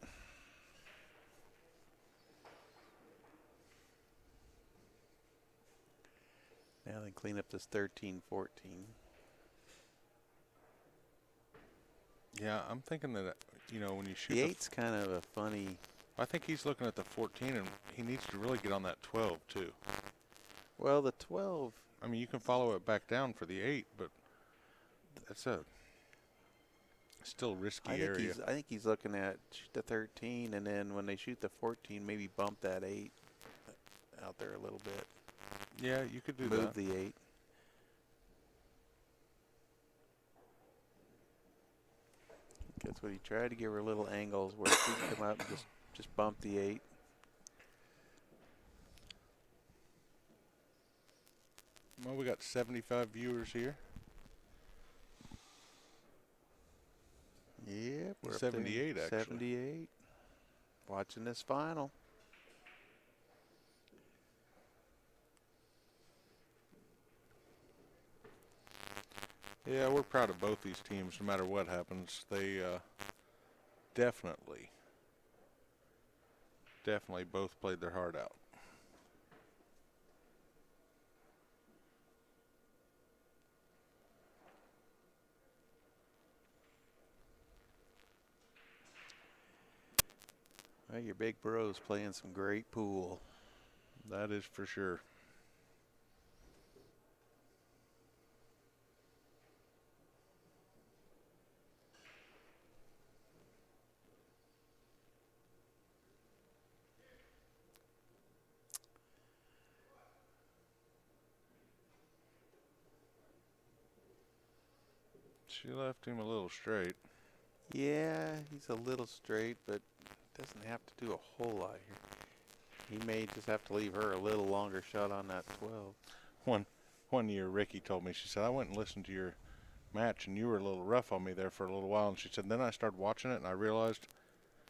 now they clean up this 13-14. Yeah, I'm thinking that, you know, when you shoot The 8's kind of a funny. I think he's looking at the 14, and he needs to really get on that 12 too. Well, the 12. I mean, you can follow it back down for the 8, but that's a still risky area. I think he's looking at shoot the 13, and then when they shoot the 14, maybe bump that 8 out there a little bit. Yeah, you could do Move that. the 8. That's what he tried to give her little angles where she could come up and just bump the 8. Well, we got 75 viewers here. Yep, we're up 78 there. actually. 78. Watching this final. Yeah, we're proud of both these teams no matter what happens. They definitely both played their heart out. Well, your big bro's playing some great pool. That is for sure. She left him a little straight. Yeah, he's a little straight, but doesn't have to do a whole lot here. He may just have to leave her a little longer shot on that 12. One year, Ricky told me, she said, I went and listened to your match, and you were a little rough on me there for a little while. And she said, then I started watching it, and I realized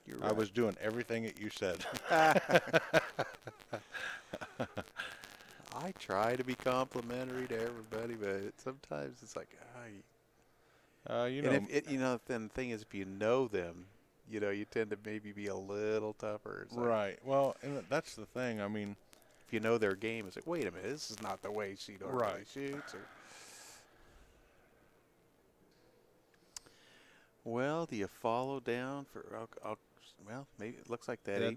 You're I right. was doing everything that you said. I try to be complimentary to everybody, but sometimes it's like, You and know, if then the thing is, if you know them, you tend to maybe be a little tougher. It's like, right. Well, and that's the thing. I mean, if you know their game, it's like, wait a minute, this is not the way she normally Right. shoots. Well, do you follow down for? Well, maybe it looks like that. yeah,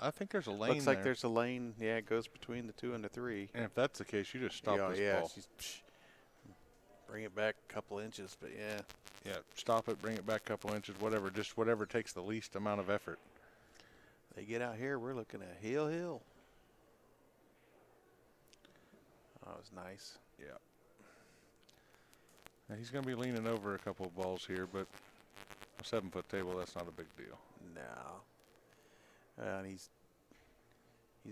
I think there's a lane looks like there. there's a lane. Yeah, it goes between the 2 and the 3. And if that's the case, you just stop this yeah, ball. bring it back a couple inches, but yeah. Yeah, stop it, bring it back a couple inches, whatever. Just whatever takes the least amount of effort. They get out here, we're looking at hill. That was nice. Yeah. Now he's going to be leaning over a couple of balls here, but a 7-foot table, that's not a big deal. No. And he's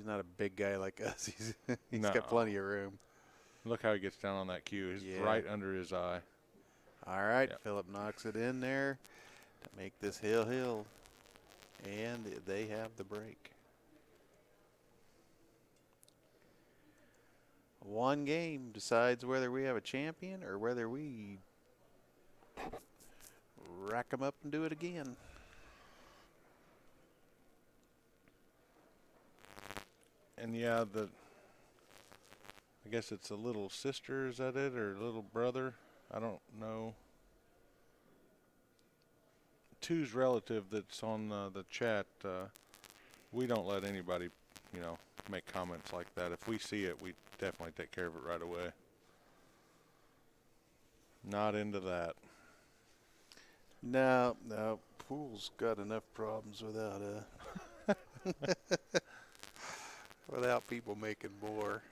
not a big guy like us. He's No. got plenty of room. Look how he gets down on that cue. He's right under his eye. All right, Yep. Philip knocks it in there to make this hill. And they have the break. One game decides whether we have a champion or whether we rack them up and do it again. And yeah, I guess it's a little sister, is that it, or a little brother? I don't know. Two's relative that's on the chat. We don't let anybody, make comments like that. If we see it, we definitely take care of it right away. Not into that. No, Pool's got enough problems without people making more.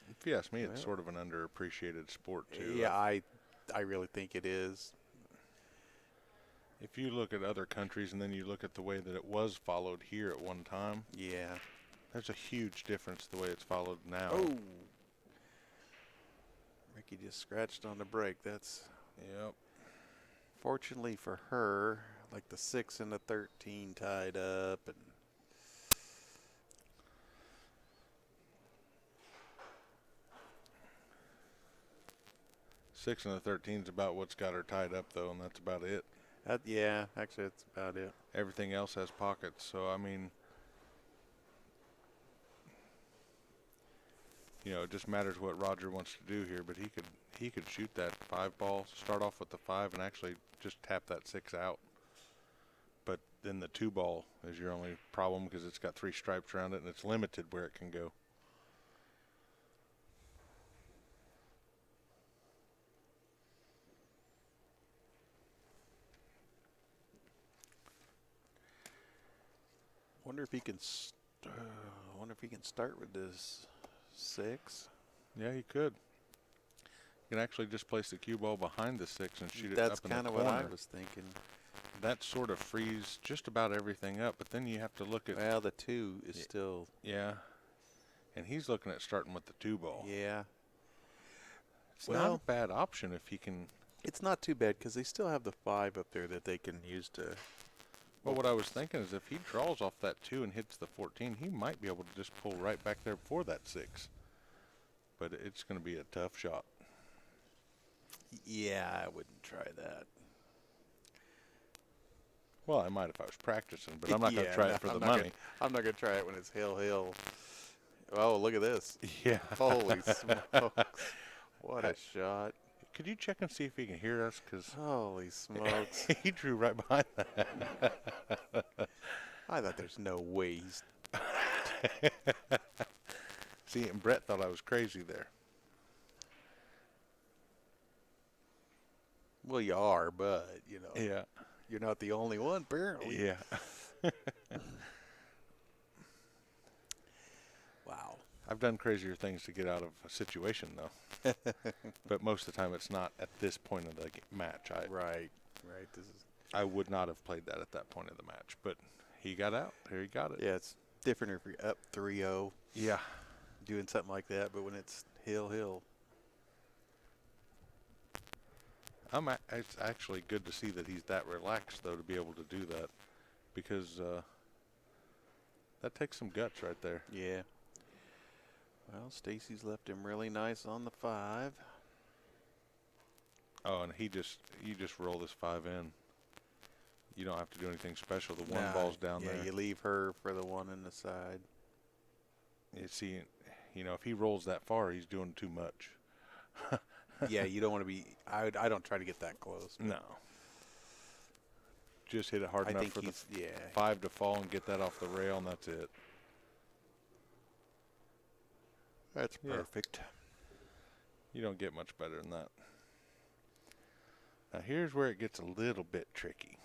If you ask me, it's sort of an underappreciated sport too. Yeah, I really think it is. If you look at other countries and then you look at the way that it was followed here at one time, Yeah. there's a huge difference the way it's followed now. Oh. Ricky just scratched on the break. That's Yep. fortunately for her, like the 6 and the 13 tied up, and 6 and the 13 is about what's got her tied up though, and that's about it. yeah, actually that's about it. Everything else has pockets, so I mean, it just matters what Roger wants to do here. But he could shoot that 5 ball, start off with the 5, and actually just tap that 6 out. But then the 2 ball is your only problem because it's got 3 stripes around it and it's limited where it can go. Wonder if he can start with this 6. Yeah, he could. You can actually just place the cue ball behind the 6 and shoot it That's up in the kind of corner. what I was thinking. That sort of frees just about everything up, but then you have to look at... Well, the 2 is still... Yeah, and he's looking at starting with the 2 ball. Yeah. It's not a bad option if he can... It's not too bad because they still have the 5 up there that they can use to... Well, what I was thinking is if he draws off that 2 and hits the 14, he might be able to just pull right back there before that 6. But it's going to be a tough shot. Yeah, I wouldn't try that. Well, I might if I was practicing, but I'm not going to try it for the money. I'm not going to try it when it's hill. Oh, look at this. Yeah. Holy smokes. What a shot. Could you check and see if he can hear us? Cause holy smokes. he drew right behind that. I thought there's no way he's... See, and Brett thought I was crazy there. Well, you are, but, Yeah. you're not the only one, apparently. Yeah. Wow. I've done crazier things to get out of a situation, though. But most of the time, it's not at this point of the match. Right. I would not have played that at that point of the match. But he got out. There he got it. Yeah, it's different if you're up 3-0. Yeah. Doing something like that, but when it's hill. It's actually good to see that he's that relaxed, though, to be able to do that. Because that takes some guts right there. Yeah. Well, Stacy's left him really nice on the 5. Oh, and you just roll this 5 in. You don't have to do anything special. The 1 ball's down there. Yeah, you leave her for the 1 in the side. You see, if he rolls that far, he's doing too much. Yeah, you don't want to be. I don't try to get that close. No. Just hit it hard enough for the 5 to fall and get that off the rail, and that's it. That's perfect. You don't get much better than that. Now, here's where it gets a little bit tricky.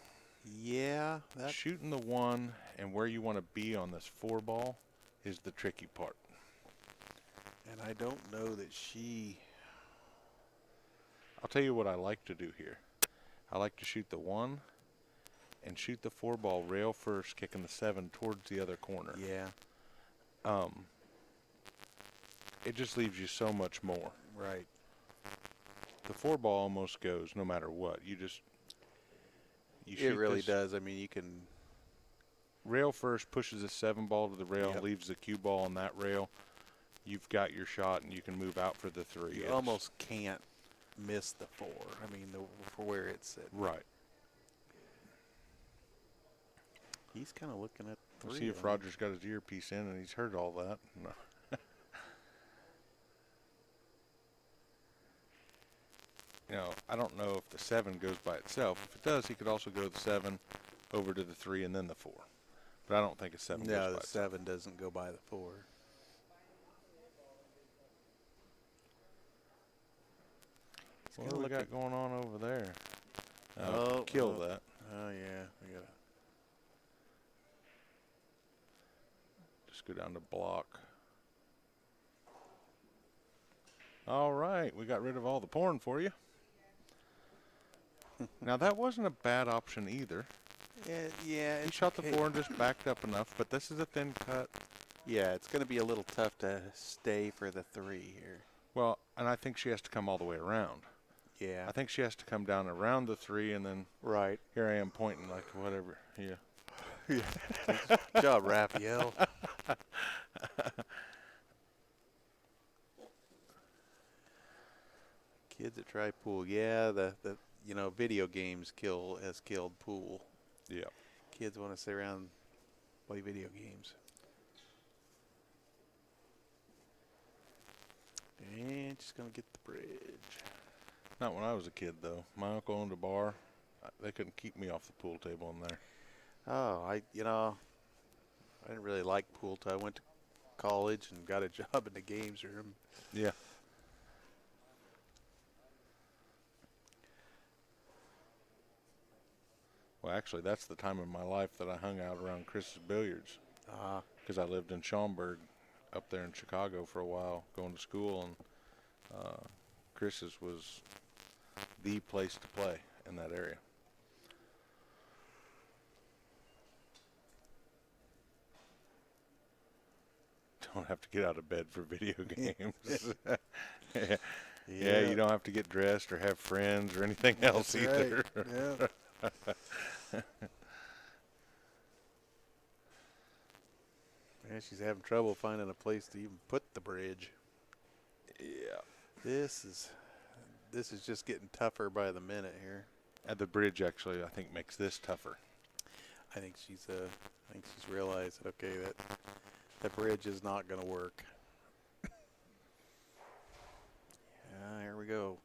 Yeah, that, Shooting the 1 and where you want to be on this 4 ball is the tricky part. and I don't know that she. I'll tell you what I like to do here. I like to shoot the 1 and shoot the 4 ball rail first, kicking the 7 towards the other corner. Yeah, It just leaves you so much more. right. The 4 ball almost goes no matter what. You It shoot really this does. I mean, you can. rail first, pushes the 7 ball to the rail, Yep. leaves the cue ball on that rail. You've got your shot, and you can move out for the 3. You almost can't miss the 4. I mean, for where it's at. Right. He's kind of looking at 3. We'll see if Roger's got his earpiece in and he's heard all that. No. You know, I don't know if the 7 goes by itself. If it does, he could also go the 7 over to the 3 and then the 4. But I don't think a 7 goes No, by the itself. 7 doesn't go by the 4. What do we got going on over there? Oh, Kill oh. that. Oh yeah, we gotta. Just go down to block. All right, we got rid of all the porn for you. Now, that wasn't a bad option either. Yeah. He shot the 4 and just backed up enough, but this is a thin cut. Yeah, it's going to be a little tough to stay for the 3 here. Well, and I think she has to come all the way around. Yeah. I think she has to come down around the 3, and then Right. here I am pointing like whatever. Yeah. Good job, Raphael. Kids that try pool. Yeah, the video games has killed pool. Yeah. Kids want to sit around and play video games. And just going to get the bridge. Not when I was a kid, though. My uncle owned a bar. They couldn't keep me off the pool table in there. Oh, I didn't really like pool till I went to college and got a job in the games room. Yeah. Well, actually, that's the time in my life that I hung out around Chris's Billiards. Because I lived in Schaumburg up there in Chicago for a while going to school, and Chris's was the place to play in that area. Don't have to get out of bed for video games. Yeah, you don't have to get dressed or have friends or anything else That's either. right. Yeah. Yeah, she's having trouble finding a place to even put the bridge. Yeah. This is just getting tougher by the minute here. And the bridge actually, I think, makes this tougher. I think she's realized that, okay, that bridge is not going to work. Yeah, here we go.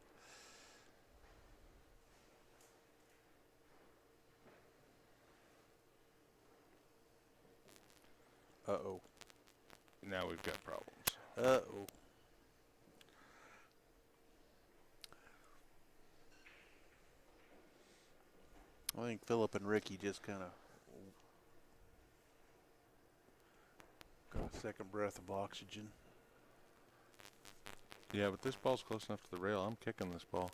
Uh-oh. Now we've got problems. Uh-oh. I think Philip and Ricky just kind of got a second breath of oxygen. Yeah, but this ball's close enough to the rail. I'm kicking this ball.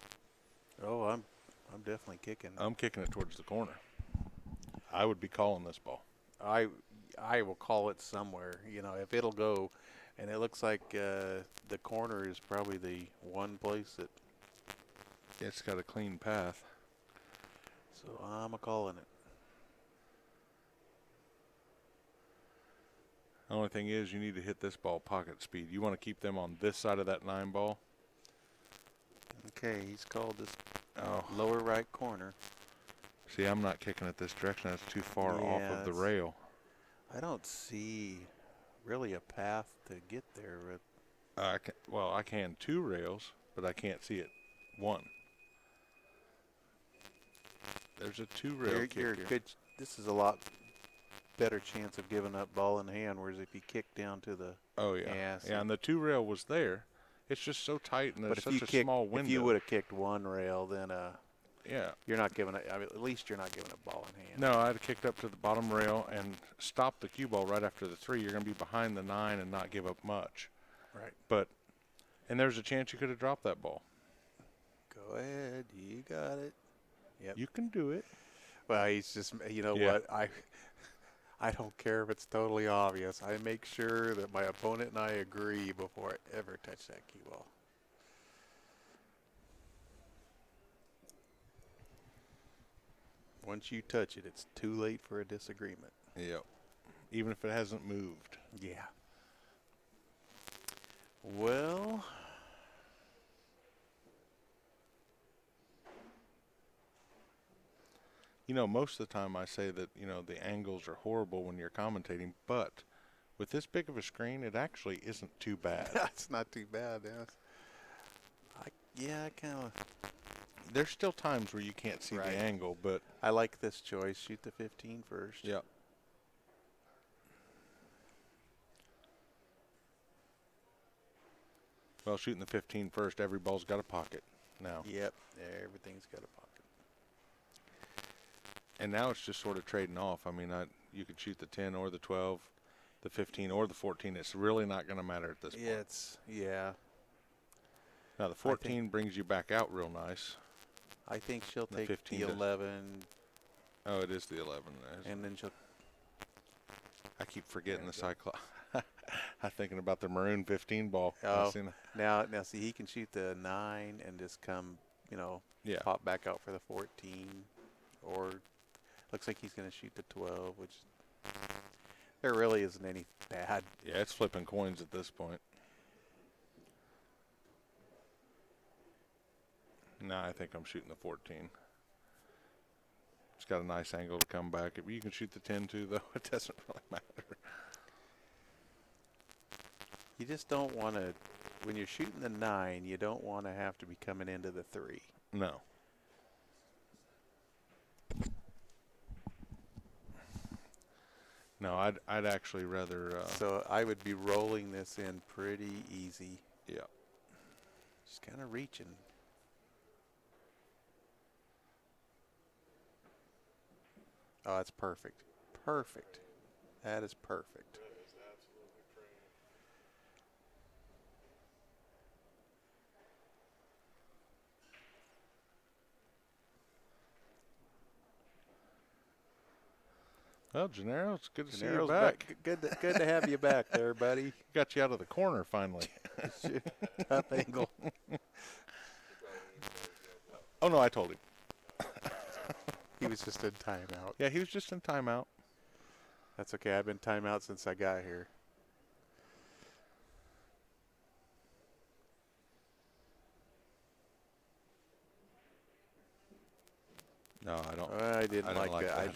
Oh, I'm definitely kicking. I'm kicking it towards the corner. I would be calling this ball. I will call it somewhere. You know, if it'll go, and it looks like the corner is probably the one place that. It's got a clean path. So I'm calling it. The only thing is you need to hit this ball pocket speed. You want to keep them on this side of that 9 ball. Okay, he's called this Oh. lower right corner. See, I'm not kicking it this direction. That's too far off Yeah, of the it's- rail. I don't see really a path to get there. But I can 2 rails, but I can't see it 1. There's a 2 rail kick here. this is a lot better chance of giving up ball in hand, whereas if you kick down to the. Oh, yeah. Yeah, Yeah, and the 2 rail was there. It's just so tight and But there's such a small window. if you would have kicked one rail, then Yeah. You're not giving it. I mean, at least you're not giving a ball in hand. No, I'd have kicked up to the bottom rail and stopped the cue ball right after the 3. You're going to be behind the 9 and not give up much. Right. And there's a chance you could have dropped that ball. Go ahead. You got it. Yep. You can do it. Well, he's just, you know Yeah. what? I don't care if it's totally obvious. I make sure that my opponent and I agree before I ever touch that cue ball. Once you touch it, it's too late for a disagreement. Yep. Even if it hasn't moved. Yeah. Well, You know, most of the time I say that, you know, the angles are horrible when you're commentating, but with this big of a screen, it actually isn't too bad. that's not too bad. Yes. I kind of. There's still times where you can't see Right. the angle, but I like this choice. Shoot the 15 first. yeah. Well, shooting the 15 first, every ball's got a pocket now. Yep. Everything's got a pocket. And now it's just sort of trading off. I mean, you could shoot the 10 or the 12, the 15 or the 14. It's really not going to matter at this point. Yeah. Now, the 14 brings you back out real nice. I think she'll The take 15 the does. 11, Oh, it is the 11. and then she'll. I keep forgetting the There we Cyclops. I'm thinking about the maroon 15 ball. Oh, I've seen it. now see, he can shoot the 9 and just come, Yeah. pop back out for the 14, or looks like he's going to shoot the 12, which there really isn't any bad. Yeah, it's flipping coins at this point. No, I think I'm shooting the 14. It's got a nice angle to come back. You can shoot the 10 too, though. It doesn't really matter. You just don't want to, when you're shooting the 9, you don't want to have to be coming into the 3. No. No, I'd actually rather. So I would be rolling this in pretty easy. Yeah. Just kind of reaching. Oh, that's perfect. Perfect. That is perfect. Well, Gennaro, it's good to see you Gennaro's back. Good to have you back there, buddy. Got you out of the corner finally. Tough angle. Oh, no, I told him. He was just in timeout. Yeah, he was just in timeout. That's okay. I've been timeout since I got here. No, I don't. I didn't I don't like that. I that.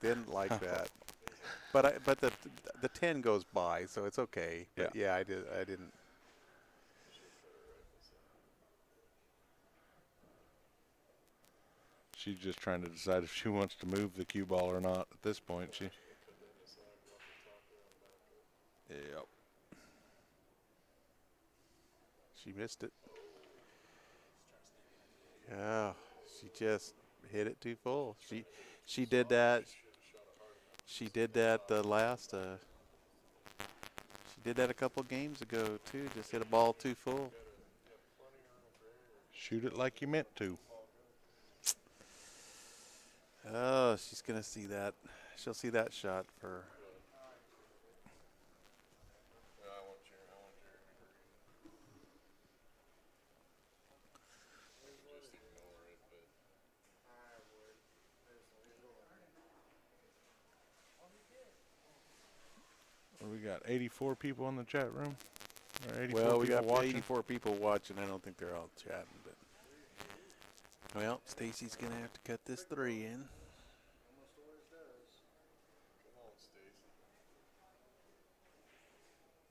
didn't like that. But the 10 goes by, so it's okay. But yeah, I didn't. She's just trying to decide if she wants to move the cue ball or not at this point. Yep. She missed it. Yeah, she just hit it too full. She did that. She did that the last. She did that a couple games ago too. Just hit a ball too full. Shoot it like you meant to. Oh, she's gonna see that. She'll see that shot for. We got 84 people in the chat room. Or 84 Well, we people got watching. 84 people watching. I don't think they're all chatting, but. Well, Stacy's gonna have to cut this 3 in.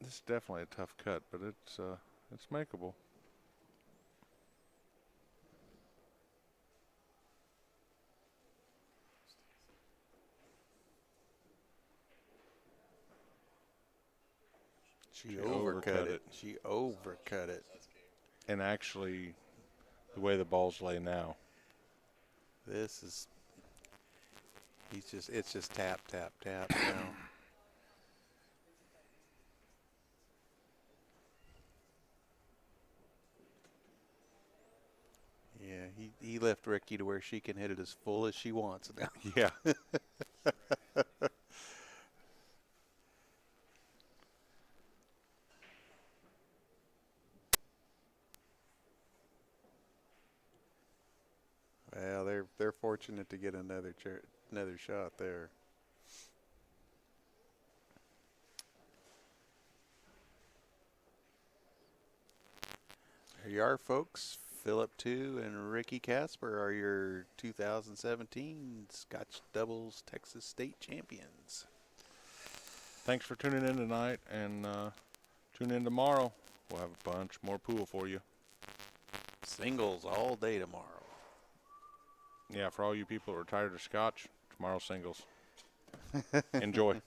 This is definitely a tough cut, but it's makeable. She overcut it. She overcut it. And actually, the way the balls lay now, This is, it's just tap, tap, tap now. Yeah, he left Ricky to where she can hit it as full as she wants now. Yeah. Well, they're fortunate to get another shot there. Here you are, folks. Philip Tieu and Ricky Casper are your 2017 Scotch Doubles Texas State champions. Thanks for tuning in tonight, and tune in tomorrow. We'll have a bunch more pool for you. Singles all day tomorrow. Yeah, for all you people who are tired of scotch, tomorrow singles. Enjoy.